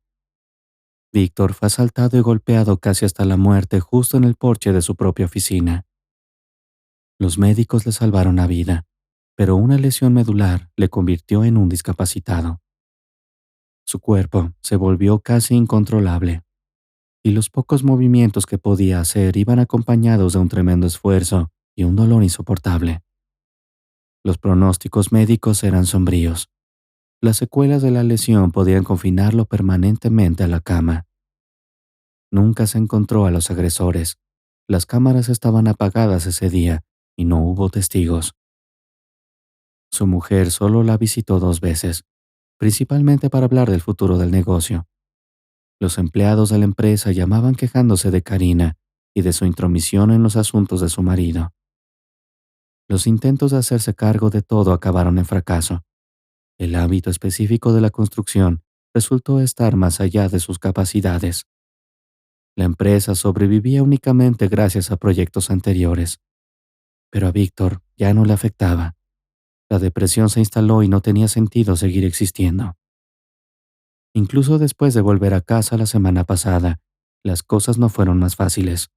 Víctor fue asaltado y golpeado casi hasta la muerte justo en el porche de su propia oficina. Los médicos le salvaron la vida, pero una lesión medular le convirtió en un discapacitado. Su cuerpo se volvió casi incontrolable, y los pocos movimientos que podía hacer iban acompañados de un tremendo esfuerzo y un dolor insoportable. Los pronósticos médicos eran sombríos. Las secuelas de la lesión podían confinarlo permanentemente a la cama. Nunca se encontró a los agresores. Las cámaras estaban apagadas ese día y no hubo testigos. Su mujer solo la visitó 2 veces, principalmente para hablar del futuro del negocio. Los empleados de la empresa llamaban quejándose de Karina y de su intromisión en los asuntos de su marido. Los intentos de hacerse cargo de todo acabaron en fracaso. El ámbito específico de la construcción resultó estar más allá de sus capacidades. La empresa sobrevivía únicamente gracias a proyectos anteriores. Pero a Víctor ya no le afectaba. La depresión se instaló y no tenía sentido seguir existiendo. Incluso después de volver a casa la semana pasada, las cosas no fueron más fáciles.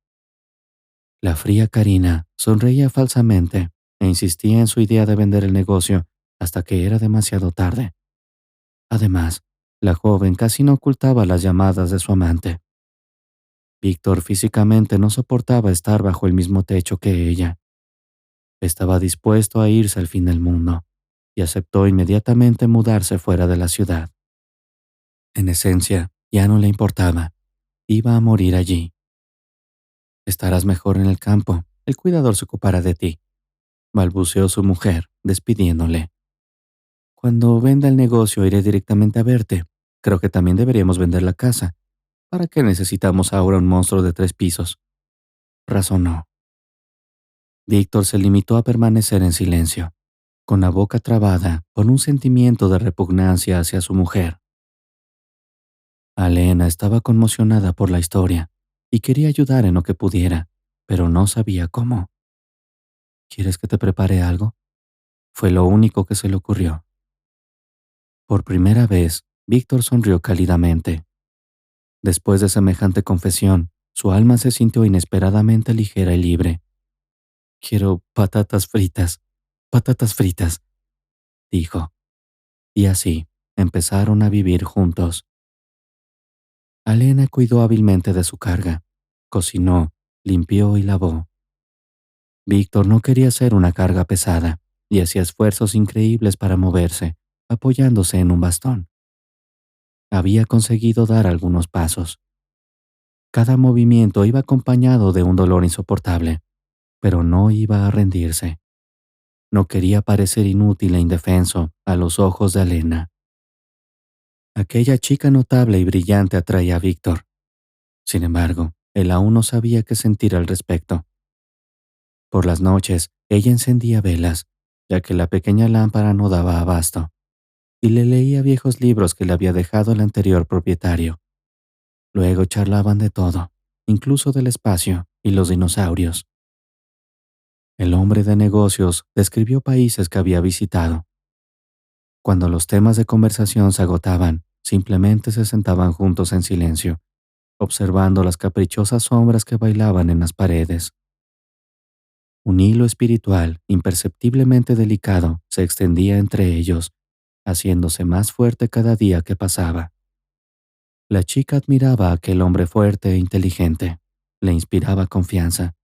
La fría Karina sonreía falsamente e insistía en su idea de vender el negocio hasta que era demasiado tarde. Además, la joven casi no ocultaba las llamadas de su amante. Víctor físicamente no soportaba estar bajo el mismo techo que ella. Estaba dispuesto a irse al fin del mundo y aceptó inmediatamente mudarse fuera de la ciudad. En esencia, ya no le importaba. Iba a morir allí. Estarás mejor en el campo. El cuidador se ocupará de ti, balbuceó su mujer, despidiéndole. Cuando venda el negocio iré directamente a verte. Creo que también deberíamos vender la casa. ¿Para qué necesitamos ahora un monstruo de 3 pisos? Razonó. Víctor se limitó a permanecer en silencio, con la boca trabada por un sentimiento de repugnancia hacia su mujer. Alena estaba conmocionada por la historia y quería ayudar en lo que pudiera, pero no sabía cómo. ¿Quieres que te prepare algo? Fue lo único que se le ocurrió. Por primera vez, Víctor sonrió cálidamente. Después de semejante confesión, su alma se sintió inesperadamente ligera y libre. Quiero patatas fritas, dijo. Y así empezaron a vivir juntos. Alena cuidó hábilmente de su carga. Cocinó, limpió y lavó. Víctor no quería ser una carga pesada y hacía esfuerzos increíbles para moverse, apoyándose en un bastón. Había conseguido dar algunos pasos. Cada movimiento iba acompañado de un dolor insoportable, pero no iba a rendirse. No quería parecer inútil e indefenso a los ojos de Alena. Aquella chica notable y brillante atraía a Víctor. Sin embargo, él aún no sabía qué sentir al respecto. Por las noches, ella encendía velas, ya que la pequeña lámpara no daba abasto, y le leía viejos libros que le había dejado el anterior propietario. Luego charlaban de todo, incluso del espacio y los dinosaurios. El hombre de negocios describió países que había visitado. Cuando los temas de conversación se agotaban, simplemente se sentaban juntos en silencio, observando las caprichosas sombras que bailaban en las paredes. Un hilo espiritual imperceptiblemente delicado se extendía entre ellos, haciéndose más fuerte cada día que pasaba. La chica admiraba a aquel hombre fuerte e inteligente, le inspiraba confianza.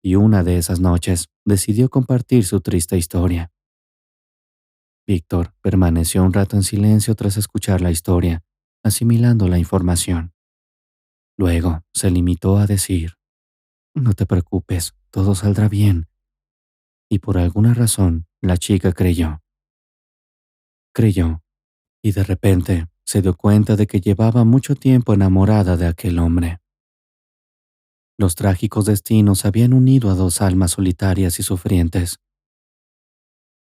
Y una de esas noches decidió compartir su triste historia. Víctor permaneció un rato en silencio tras escuchar la historia, asimilando la información. Luego se limitó a decir: «No te preocupes, todo saldrá bien». Y por alguna razón, la chica creyó. Creyó, y de repente se dio cuenta de que llevaba mucho tiempo enamorada de aquel hombre. Los trágicos destinos habían unido a dos almas solitarias y sufrientes.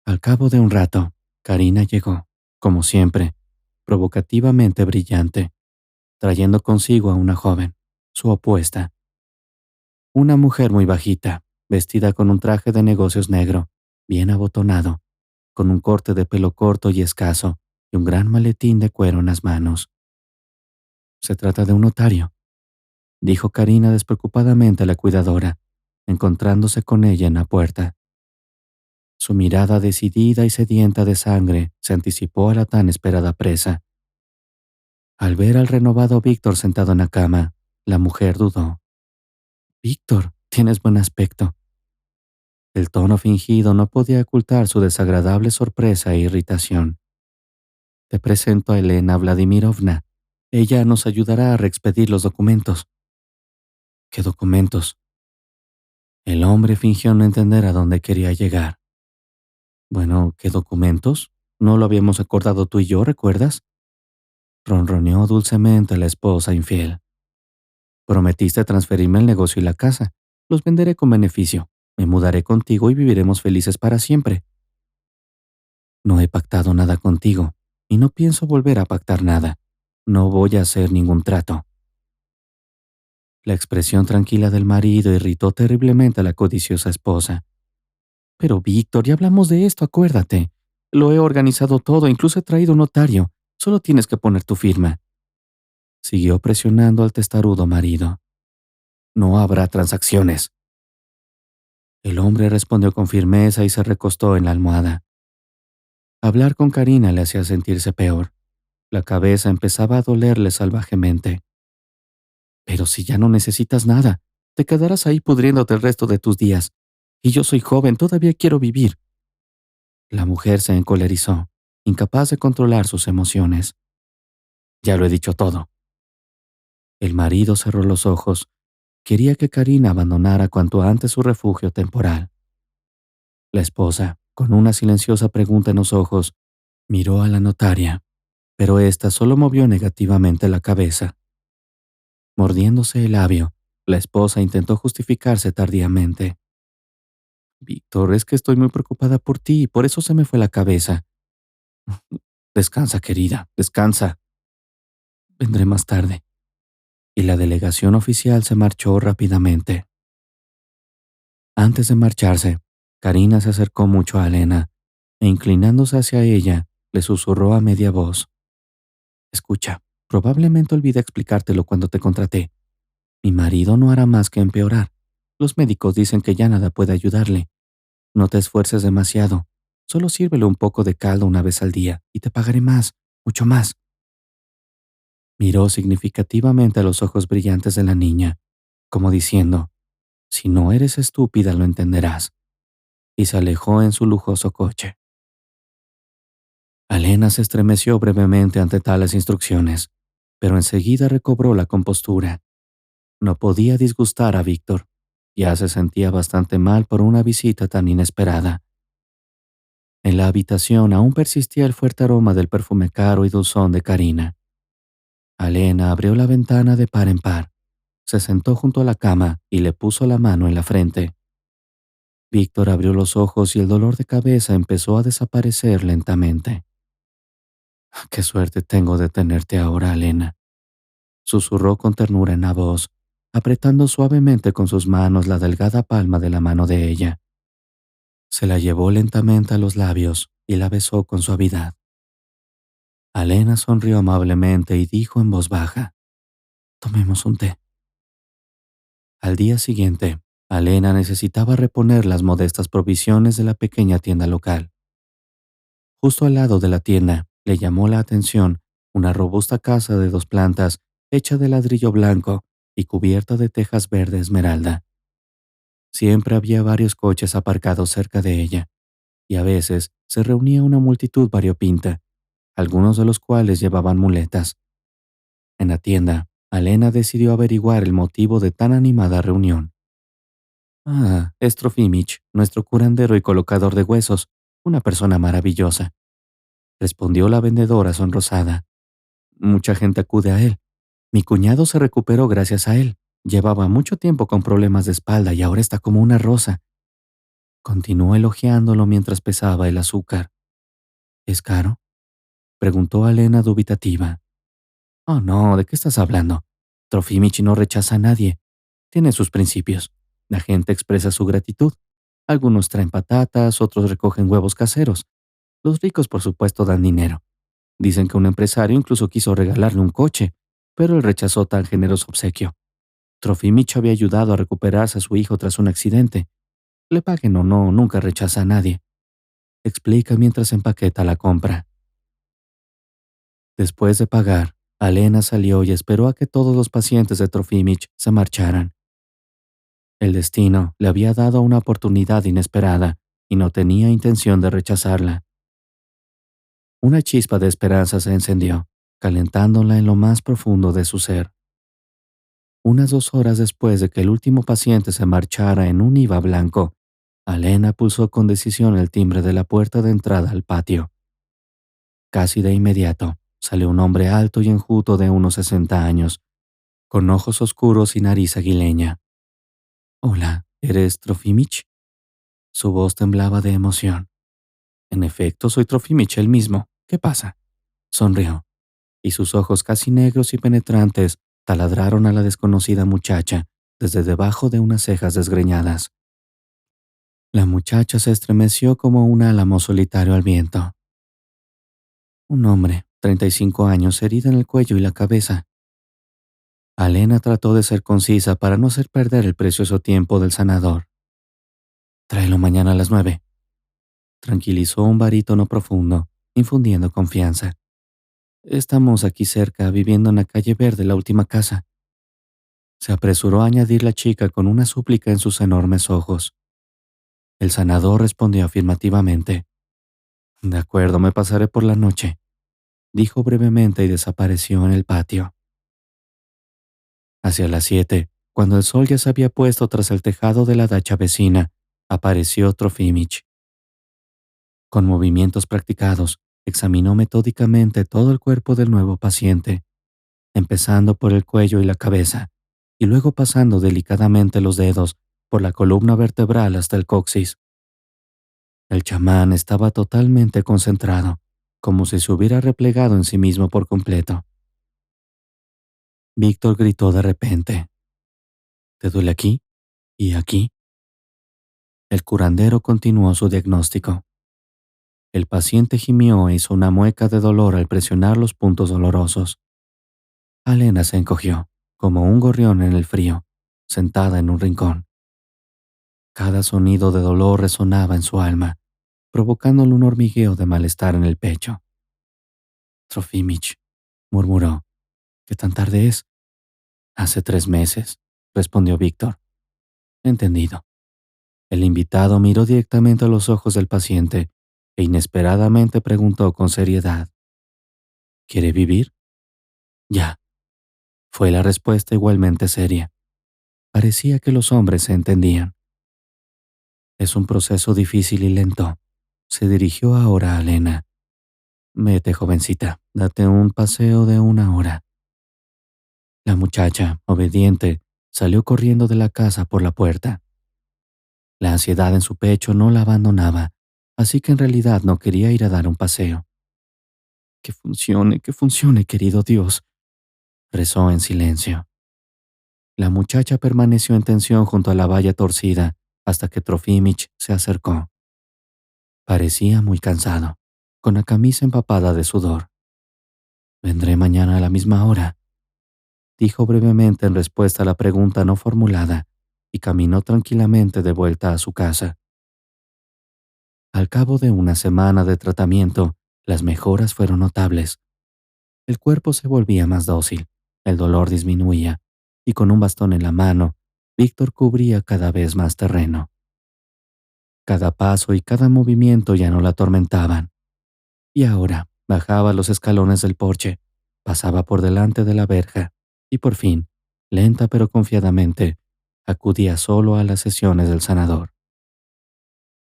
Al cabo de un rato, Karina llegó, como siempre, provocativamente brillante, trayendo consigo a una joven, su opuesta. Una mujer muy bajita, vestida con un traje de negocios negro, bien abotonado, con un corte de pelo corto y escaso y un gran maletín de cuero en las manos. «Se trata de un notario», dijo Karina despreocupadamente a la cuidadora, encontrándose con ella en la puerta. Su mirada decidida y sedienta de sangre se anticipó a la tan esperada presa. Al ver al renovado Víctor sentado en la cama, la mujer dudó. «Víctor, tienes buen aspecto». El tono fingido no podía ocultar su desagradable sorpresa e irritación. «Te presento a Elena Vladimirovna. Ella nos ayudará a reexpedir los documentos». «¿Qué documentos?». El hombre fingió no entender a dónde quería llegar. «Bueno, ¿qué documentos? ¿No lo habíamos acordado tú y yo, recuerdas?». Ronroneó dulcemente la esposa infiel. «Prometiste transferirme el negocio y la casa. Los venderé con beneficio. Me mudaré contigo y viviremos felices para siempre». «No he pactado nada contigo y no pienso volver a pactar nada. No voy a hacer ningún trato». La expresión tranquila del marido irritó terriblemente a la codiciosa esposa. «Pero Víctor, ya hablamos de esto, acuérdate. Lo he organizado todo, incluso he traído un notario. Solo tienes que poner tu firma». Siguió presionando al testarudo marido. «No habrá transacciones». El hombre respondió con firmeza y se recostó en la almohada. Hablar con Karina le hacía sentirse peor. La cabeza empezaba a dolerle salvajemente. «Pero si ya no necesitas nada, te quedarás ahí pudriéndote el resto de tus días. Y yo soy joven, todavía quiero vivir». La mujer se encolerizó, incapaz de controlar sus emociones. «Ya lo he dicho todo». El marido cerró los ojos. Quería que Karina abandonara cuanto antes su refugio temporal. La esposa, con una silenciosa pregunta en los ojos, miró a la notaria, pero ésta solo movió negativamente la cabeza. Mordiéndose el labio, la esposa intentó justificarse tardíamente. «Víctor, es que estoy muy preocupada por ti y por eso se me fue la cabeza». «Descansa, querida, descansa. Vendré más tarde». Y la delegación oficial se marchó rápidamente. Antes de marcharse, Karina se acercó mucho a Elena e inclinándose hacia ella, le susurró a media voz. «Escucha, probablemente olvidé explicártelo cuando te contraté. Mi marido no hará más que empeorar. Los médicos dicen que ya nada puede ayudarle. No te esfuerces demasiado. Solo sírvele un poco de caldo una vez al día y te pagaré más, mucho más». Miró significativamente a los ojos brillantes de la niña, como diciendo, «Si no eres estúpida, lo entenderás», y se alejó en su lujoso coche. Elena se estremeció brevemente ante tales instrucciones, pero enseguida recobró la compostura. No podía disgustar a Víctor. Ya se sentía bastante mal por una visita tan inesperada. En la habitación aún persistía el fuerte aroma del perfume caro y dulzón de Karina. Elena abrió la ventana de par en par, se sentó junto a la cama y le puso la mano en la frente. Víctor abrió los ojos y el dolor de cabeza empezó a desaparecer lentamente. «Qué suerte tengo de tenerte ahora, Elena», susurró con ternura en la voz, apretando suavemente con sus manos la delgada palma de la mano de ella. Se la llevó lentamente a los labios y la besó con suavidad. Elena sonrió amablemente y dijo en voz baja, «Tomemos un té». Al día siguiente, Elena necesitaba reponer las modestas provisiones de la pequeña tienda local. Justo al lado de la tienda, le llamó la atención una robusta casa de 2 plantas hecha de ladrillo blanco y cubierta de tejas verde esmeralda. Siempre había varios coches aparcados cerca de ella, y a veces se reunía una multitud variopinta, algunos de los cuales llevaban muletas. En la tienda, Elena decidió averiguar el motivo de tan animada reunión. «Ah, es Trofimich, nuestro curandero y colocador de huesos, una persona maravillosa», respondió la vendedora sonrosada. «Mucha gente acude a él. Mi cuñado se recuperó gracias a él. Llevaba mucho tiempo con problemas de espalda y ahora está como una rosa». Continuó elogiándolo mientras pesaba el azúcar. «¿Es caro?», preguntó Elena dubitativa. «Oh, no, ¿de qué estás hablando? Trofimich no rechaza a nadie. Tiene sus principios. La gente expresa su gratitud. Algunos traen patatas, otros recogen huevos caseros. Los ricos, por supuesto, dan dinero. Dicen que un empresario incluso quiso regalarle un coche, pero él rechazó tan generoso obsequio. Trofimich había ayudado a recuperarse a su hijo tras un accidente. Le paguen o no, nunca rechaza a nadie. Explica mientras empaqueta la compra. Después de pagar, Alena salió y esperó a que todos los pacientes de Trofimich se marcharan. El destino le había dado una oportunidad inesperada y no tenía intención de rechazarla. Una chispa de esperanza se encendió, calentándola en lo más profundo de su ser. Unas 2 horas después de que el último paciente se marchara en un IVA blanco, Alena pulsó con decisión el timbre de la puerta de entrada al patio. Casi de inmediato, salió un hombre alto y enjuto de unos 60 años, con ojos oscuros y nariz aguileña. «Hola, ¿eres Trofimich?» Su voz temblaba de emoción. «En efecto, soy Trofimich el mismo. ¿Qué pasa?» Sonrió, y sus ojos casi negros y penetrantes taladraron a la desconocida muchacha desde debajo de unas cejas desgreñadas. La muchacha se estremeció como un álamo solitario al viento. Un hombre, 35 años, herido en el cuello y la cabeza. Alena trató de ser concisa para no hacer perder el precioso tiempo del sanador. «Tráelo mañana a las 9», tranquilizó un barítono profundo, infundiendo confianza. «Estamos aquí cerca, viviendo en la calle Verde, la última casa». Se apresuró a añadir la chica con una súplica en sus enormes ojos. El sanador respondió afirmativamente. «De acuerdo, me pasaré por la noche», dijo brevemente y desapareció en el patio. Hacia las 7, cuando el sol ya se había puesto tras el tejado de la dacha vecina, apareció Trofimich. Con movimientos practicados, examinó metódicamente todo el cuerpo del nuevo paciente, empezando por el cuello y la cabeza, y luego pasando delicadamente los dedos por la columna vertebral hasta el coxis. El chamán estaba totalmente concentrado, como si se hubiera replegado en sí mismo por completo. Víctor gritó de repente. «¿Te duele aquí? ¿Y aquí?» El curandero continuó su diagnóstico. El paciente gimió e hizo una mueca de dolor al presionar los puntos dolorosos. Alena se encogió, como un gorrión en el frío, sentada en un rincón. Cada sonido de dolor resonaba en su alma, provocándole un hormigueo de malestar en el pecho. «Trofimich», murmuró. «¿Qué tan tarde es?» «Hace 3 meses», respondió Víctor. «Entendido». El invitado miró directamente a los ojos del paciente e inesperadamente preguntó con seriedad. «¿Quiere vivir?» «Ya», fue la respuesta igualmente seria. Parecía que los hombres se entendían. «Es un proceso difícil y lento», se dirigió ahora a Alena. «Vete, jovencita, date un paseo de 1 hora». La muchacha, obediente, salió corriendo de la casa por la puerta. La ansiedad en su pecho no la abandonaba, así que en realidad no quería ir a dar un paseo. Que funcione, querido Dios», rezó en silencio. La muchacha permaneció en tensión junto a la valla torcida hasta que Trofimich se acercó. Parecía muy cansado, con la camisa empapada de sudor. «Vendré mañana a la misma hora», dijo brevemente en respuesta a la pregunta no formulada, y caminó tranquilamente de vuelta a su casa. Al cabo de una semana de tratamiento, las mejoras fueron notables. El cuerpo se volvía más dócil, el dolor disminuía, y con un bastón en la mano, Víctor cubría cada vez más terreno. Cada paso y cada movimiento ya no la atormentaban. Y ahora bajaba los escalones del porche, pasaba por delante de la verja y por fin, lenta pero confiadamente, acudía solo a las sesiones del sanador.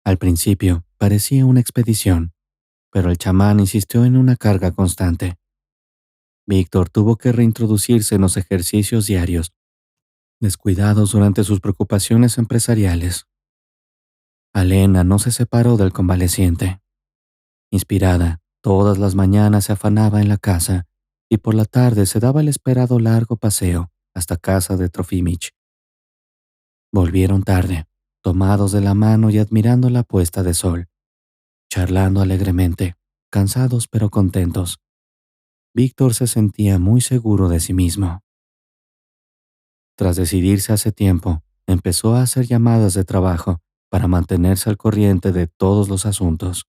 Al principio parecía una expedición, pero el chamán insistió en una carga constante. Víctor tuvo que reintroducirse en los ejercicios diarios, descuidados durante sus preocupaciones empresariales. Alena no se separó del convaleciente. Inspirada, todas las mañanas se afanaba en la casa y por la tarde se daba el esperado largo paseo hasta casa de Trofimich. Volvieron tarde, tomados de la mano y admirando la puesta de sol, charlando alegremente, cansados pero contentos. Víctor se sentía muy seguro de sí mismo. Tras decidirse hace tiempo, empezó a hacer llamadas de trabajo para mantenerse al corriente de todos los asuntos.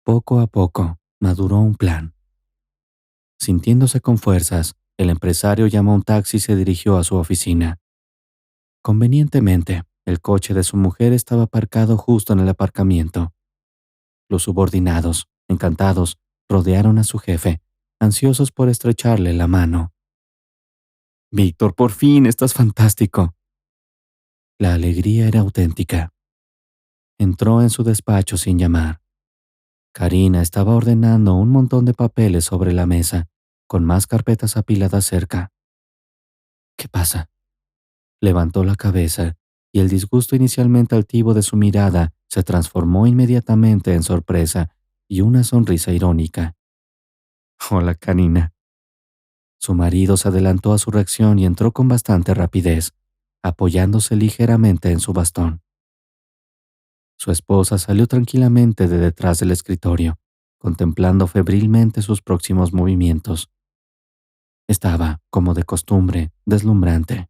Poco a poco, maduró un plan. Sintiéndose con fuerzas, el empresario llamó un taxi y se dirigió a su oficina. Convenientemente, el coche de su mujer estaba aparcado justo en el aparcamiento. Los subordinados, encantados, rodearon a su jefe, ansiosos por estrecharle la mano. «Víctor, por fin, estás fantástico». La alegría era auténtica. Entró en su despacho sin llamar. Karina estaba ordenando un montón de papeles sobre la mesa, con más carpetas apiladas cerca. «¿Qué pasa?». Levantó la cabeza y el disgusto inicialmente altivo de su mirada se transformó inmediatamente en sorpresa y una sonrisa irónica. «Hola, Karina». Su marido se adelantó a su reacción y entró con bastante rapidez, apoyándose ligeramente en su bastón. Su esposa salió tranquilamente de detrás del escritorio, contemplando febrilmente sus próximos movimientos. Estaba, como de costumbre, deslumbrante.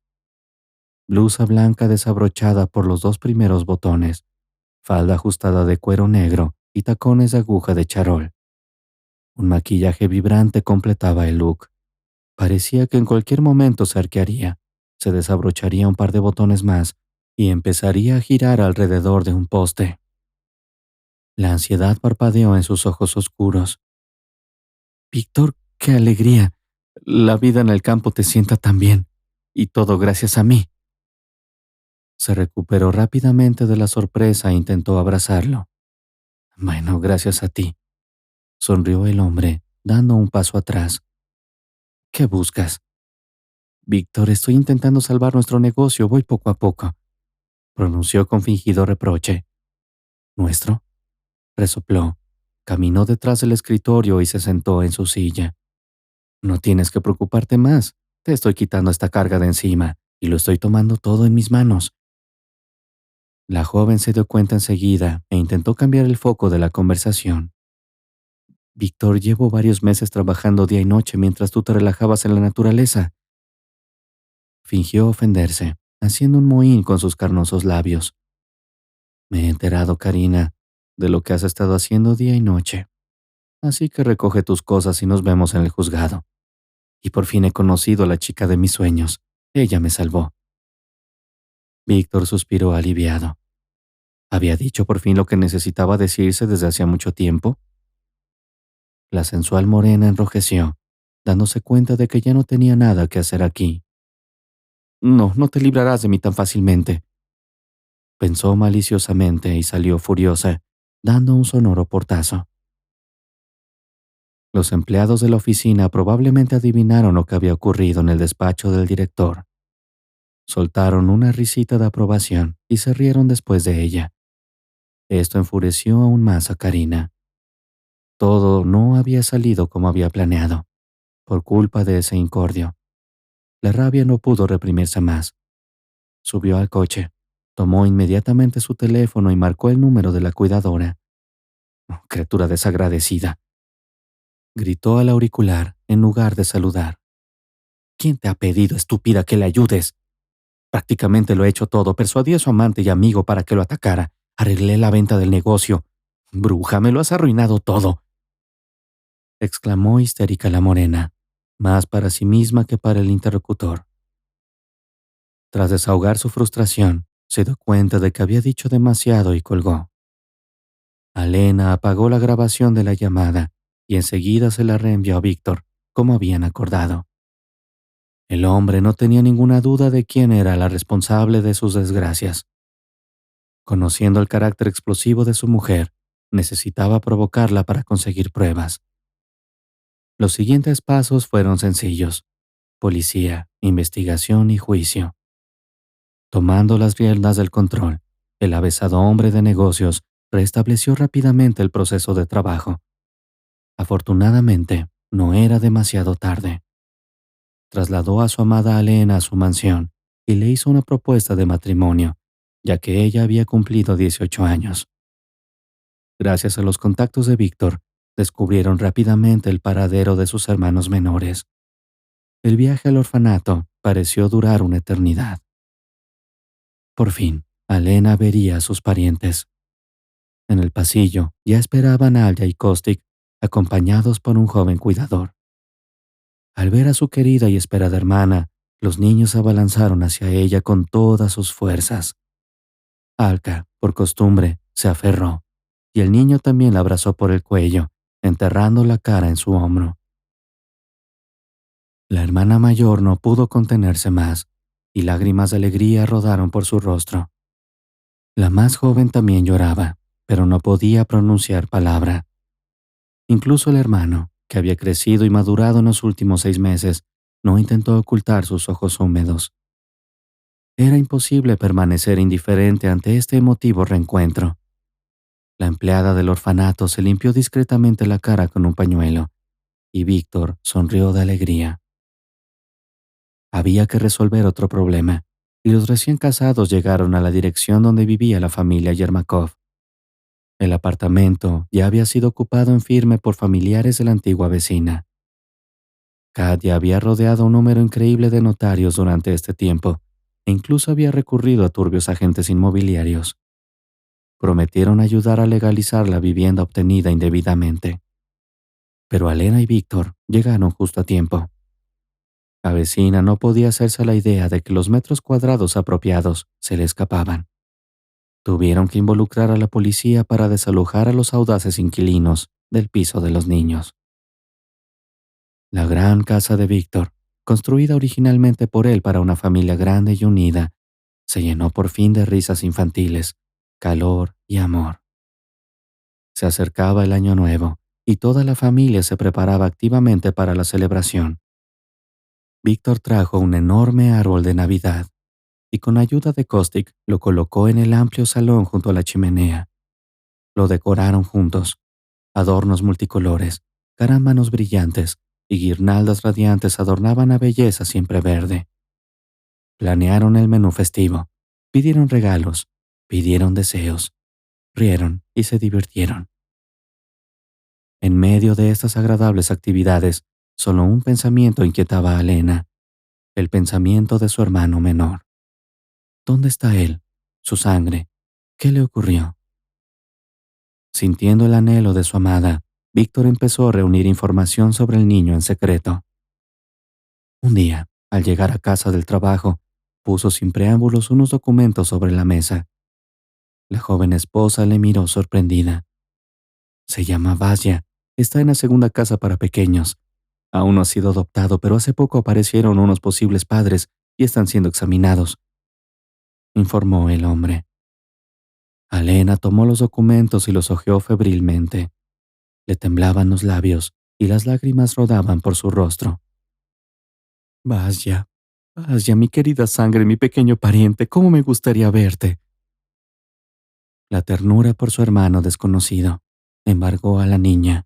Blusa blanca desabrochada por los dos primeros botones, falda ajustada de cuero negro y tacones de aguja de charol. Un maquillaje vibrante completaba el look. Parecía que en cualquier momento se arquearía, se desabrocharía un par de botones más y empezaría a girar alrededor de un poste. La ansiedad parpadeó en sus ojos oscuros. «Víctor, qué alegría. La vida en el campo te sienta tan bien. Y todo gracias a mí». Se recuperó rápidamente de la sorpresa e intentó abrazarlo. «Bueno, gracias a ti», sonrió el hombre, dando un paso atrás. «¿Qué buscas?». «Víctor, estoy intentando salvar nuestro negocio, voy poco a poco», pronunció con fingido reproche. «¿Nuestro?». Resopló, caminó detrás del escritorio y se sentó en su silla. «No tienes que preocuparte más. Te estoy quitando esta carga de encima y lo estoy tomando todo en mis manos». La joven se dio cuenta enseguida e intentó cambiar el foco de la conversación. «Víctor, llevo varios meses trabajando día y noche mientras tú te relajabas en la naturaleza». Fingió ofenderse, haciendo un mohín con sus carnosos labios. «Me he enterado, Karina, de lo que has estado haciendo día y noche. Así que recoge tus cosas y nos vemos en el juzgado. Y por fin he conocido a la chica de mis sueños. Ella me salvó». Víctor suspiró aliviado. ¿Había dicho por fin lo que necesitaba decirse desde hacía mucho tiempo? La sensual morena enrojeció, dándose cuenta de que ya no tenía nada que hacer aquí. «No, no te librarás de mí tan fácilmente», pensó maliciosamente y salió furiosa, dando un sonoro portazo. Los empleados de la oficina probablemente adivinaron lo que había ocurrido en el despacho del director. Soltaron una risita de aprobación y se rieron después de ella. Esto enfureció aún más a Karina. Todo no había salido como había planeado, por culpa de ese incordio. La rabia no pudo reprimirse más. Subió al coche, tomó inmediatamente su teléfono y marcó el número de la cuidadora. «Oh, criatura desagradecida», gritó al auricular en lugar de saludar. «¿Quién te ha pedido, estúpida, que le ayudes?». «Prácticamente lo he hecho todo. Persuadí a su amante y amigo para que lo atacara. Arreglé la venta del negocio. Bruja, me lo has arruinado todo», exclamó histérica la morena, más para sí misma que para el interlocutor. Tras desahogar su frustración, se dio cuenta de que había dicho demasiado y colgó. Alena apagó la grabación de la llamada y enseguida se la reenvió a Víctor, como habían acordado. El hombre no tenía ninguna duda de quién era la responsable de sus desgracias. Conociendo el carácter explosivo de su mujer, necesitaba provocarla para conseguir pruebas. Los siguientes pasos fueron sencillos: policía, investigación y juicio. Tomando las riendas del control, el avesado hombre de negocios restableció rápidamente el proceso de trabajo. Afortunadamente, no era demasiado tarde. Trasladó a su amada Alena a su mansión y le hizo una propuesta de matrimonio, ya que ella había cumplido 18 años. Gracias a los contactos de Víctor, descubrieron rápidamente el paradero de sus hermanos menores. El viaje al orfanato pareció durar una eternidad. Por fin, Alena vería a sus parientes. En el pasillo ya esperaban a Alya y Kostik, acompañados por un joven cuidador. Al ver a su querida y esperada hermana, los niños se abalanzaron hacia ella con todas sus fuerzas. Alka, por costumbre, se aferró, y el niño también la abrazó por el cuello, enterrando la cara en su hombro. La hermana mayor no pudo contenerse más, y lágrimas de alegría rodaron por su rostro. La más joven también lloraba, pero no podía pronunciar palabra. Incluso el hermano, que había crecido y madurado en los últimos 6 meses, no intentó ocultar sus ojos húmedos. Era imposible permanecer indiferente ante este emotivo reencuentro. La empleada del orfanato se limpió discretamente la cara con un pañuelo, y Víctor sonrió de alegría. Había que resolver otro problema, y los recién casados llegaron a la dirección donde vivía la familia Yermakov. El apartamento ya había sido ocupado en firme por familiares de la antigua vecina. Katia había rodeado a un número increíble de notarios durante este tiempo, e incluso había recurrido a turbios agentes inmobiliarios. Prometieron ayudar a legalizar la vivienda obtenida indebidamente. Pero Alena y Víctor llegaron justo a tiempo. La vecina no podía hacerse la idea de que los metros cuadrados apropiados se le escapaban. Tuvieron que involucrar a la policía para desalojar a los audaces inquilinos del piso de los niños. La gran casa de Víctor, construida originalmente por él para una familia grande y unida, se llenó por fin de risas infantiles, calor y amor. Se acercaba el año nuevo y toda la familia se preparaba activamente para la celebración. Víctor trajo un enorme árbol de Navidad y con ayuda de Kostik lo colocó en el amplio salón junto a la chimenea. Lo decoraron juntos. Adornos multicolores, carámbanos brillantes y guirnaldas radiantes adornaban a belleza siempre verde. Planearon el menú festivo, pidieron regalos, pidieron deseos, rieron y se divirtieron. En medio de estas agradables actividades, solo un pensamiento inquietaba a Alena, el pensamiento de su hermano menor. ¿Dónde está él? Su sangre. ¿Qué le ocurrió? Sintiendo el anhelo de su amada, Víctor empezó a reunir información sobre el niño en secreto. Un día, al llegar a casa del trabajo, puso sin preámbulos unos documentos sobre la mesa. La joven esposa le miró sorprendida. Se llama Vasya, está en la segunda casa para pequeños. Aún no ha sido adoptado, pero hace poco aparecieron unos posibles padres y están siendo examinados, informó el hombre. Alena tomó los documentos y los hojeó febrilmente. Le temblaban los labios y las lágrimas rodaban por su rostro. Vasya, Vasya, mi querida sangre, mi pequeño pariente, ¿cómo me gustaría verte? La ternura por su hermano desconocido embargó a la niña.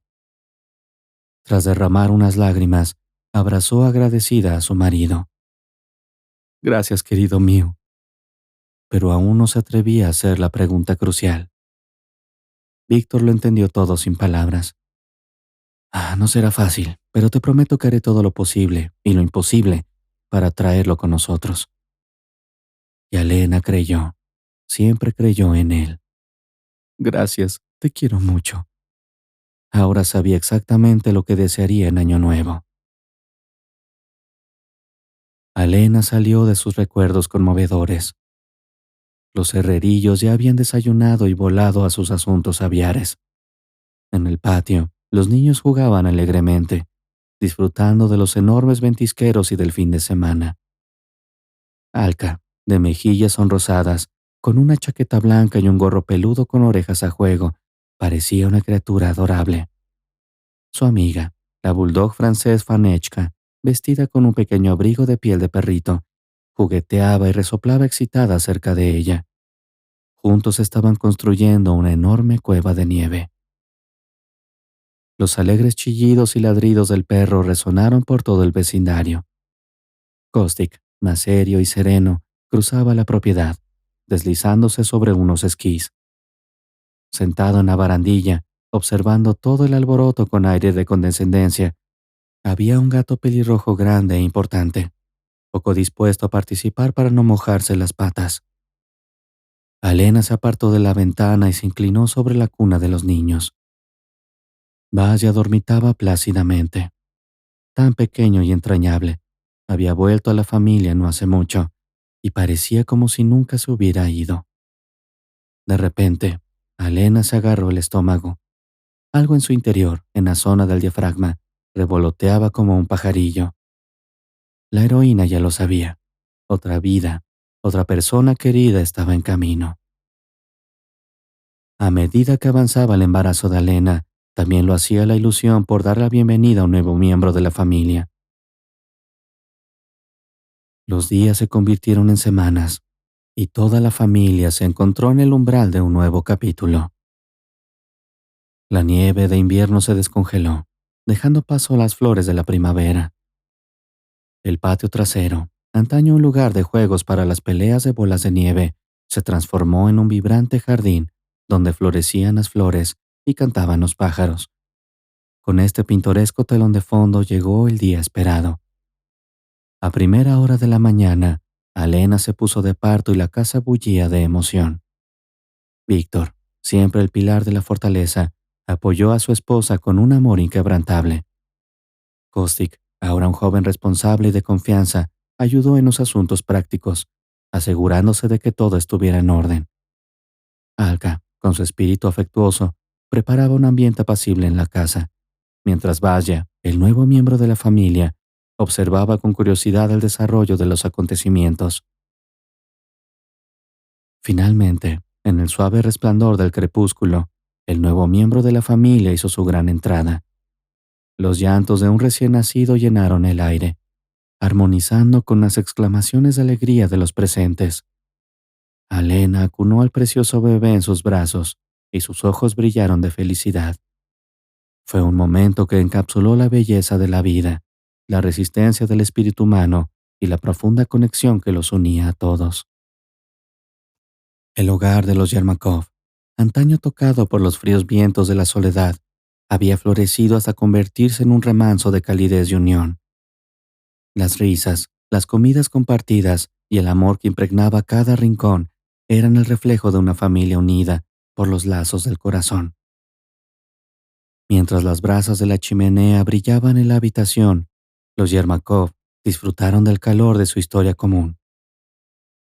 Tras derramar unas lágrimas, abrazó agradecida a su marido. Gracias, querido mío. Pero aún no se atrevía a hacer la pregunta crucial. Víctor lo entendió todo sin palabras. No será fácil, pero te prometo que haré todo lo posible y lo imposible para traerlo con nosotros. Y Alena creyó, siempre creyó en él. Gracias, te quiero mucho. Ahora sabía exactamente lo que desearía en Año Nuevo. Alena salió de sus recuerdos conmovedores. Los herrerillos ya habían desayunado y volado a sus asuntos aviares. En el patio, los niños jugaban alegremente, disfrutando de los enormes ventisqueros y del fin de semana. Alka, de mejillas sonrosadas, con una chaqueta blanca y un gorro peludo con orejas a juego, parecía una criatura adorable. Su amiga, la bulldog francés Fanechka, vestida con un pequeño abrigo de piel de perrito, jugueteaba y resoplaba excitada cerca de ella. Juntos estaban construyendo una enorme cueva de nieve. Los alegres chillidos y ladridos del perro resonaron por todo el vecindario. Kostik, más serio y sereno, cruzaba la propiedad, deslizándose sobre unos esquís. Sentado en la barandilla, observando todo el alboroto con aire de condescendencia, Había un gato pelirrojo grande e importante, poco dispuesto a participar para no mojarse las patas. Alena se apartó de la ventana y se inclinó sobre la cuna de los niños. Vaya dormitaba plácidamente. Tan pequeño y entrañable. Había vuelto a la familia no hace mucho, y parecía como si nunca se hubiera ido. De repente, Alena se agarró el estómago. Algo en su interior, en la zona del diafragma, revoloteaba como un pajarillo. La heroína ya lo sabía. Otra vida, otra persona querida estaba en camino. A medida que avanzaba el embarazo de Alena, también lo hacía la ilusión por dar la bienvenida a un nuevo miembro de la familia. Los días se convirtieron en semanas, y toda la familia se encontró en el umbral de un nuevo capítulo. La nieve de invierno se descongeló, dejando paso a las flores de la primavera. El patio trasero, antaño un lugar de juegos para las peleas de bolas de nieve, se transformó en un vibrante jardín donde florecían las flores y cantaban los pájaros. Con este pintoresco telón de fondo llegó el día esperado. A primera hora de la mañana, Alena se puso de parto y la casa bullía de emoción. Víctor, siempre el pilar de la fortaleza, apoyó a su esposa con un amor inquebrantable. Kostik, ahora un joven responsable y de confianza, ayudó en los asuntos prácticos, asegurándose de que todo estuviera en orden. Alka, con su espíritu afectuoso, preparaba un ambiente apacible en la casa, mientras Vasya, el nuevo miembro de la familia, observaba con curiosidad el desarrollo de los acontecimientos. Finalmente, en el suave resplandor del crepúsculo, el nuevo miembro de la familia hizo su gran entrada. Los llantos de un recién nacido llenaron el aire, armonizando con las exclamaciones de alegría de los presentes. Alena acunó al precioso bebé en sus brazos y sus ojos brillaron de felicidad. Fue un momento que encapsuló la belleza de la vida, la resistencia del espíritu humano y la profunda conexión que los unía a todos. El hogar de los Yermakov, antaño tocado por los fríos vientos de la soledad, había florecido hasta convertirse en un remanso de calidez y unión. Las risas, las comidas compartidas y el amor que impregnaba cada rincón eran el reflejo de una familia unida por los lazos del corazón. Mientras las brasas de la chimenea brillaban en la habitación, los Yermakov disfrutaron del calor de su historia común.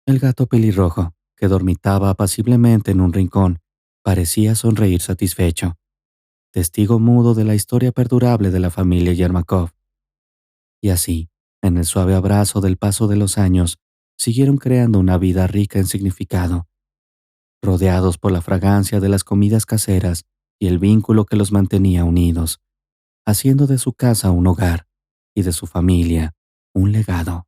El gato pelirrojo, que dormitaba apaciblemente en un rincón, parecía sonreír satisfecho, testigo mudo de la historia perdurable de la familia Yermakov. Y así, en el suave abrazo del paso de los años, siguieron creando una vida rica en significado, rodeados por la fragancia de las comidas caseras y el vínculo que los mantenía unidos, haciendo de su casa un hogar y de su familia un legado.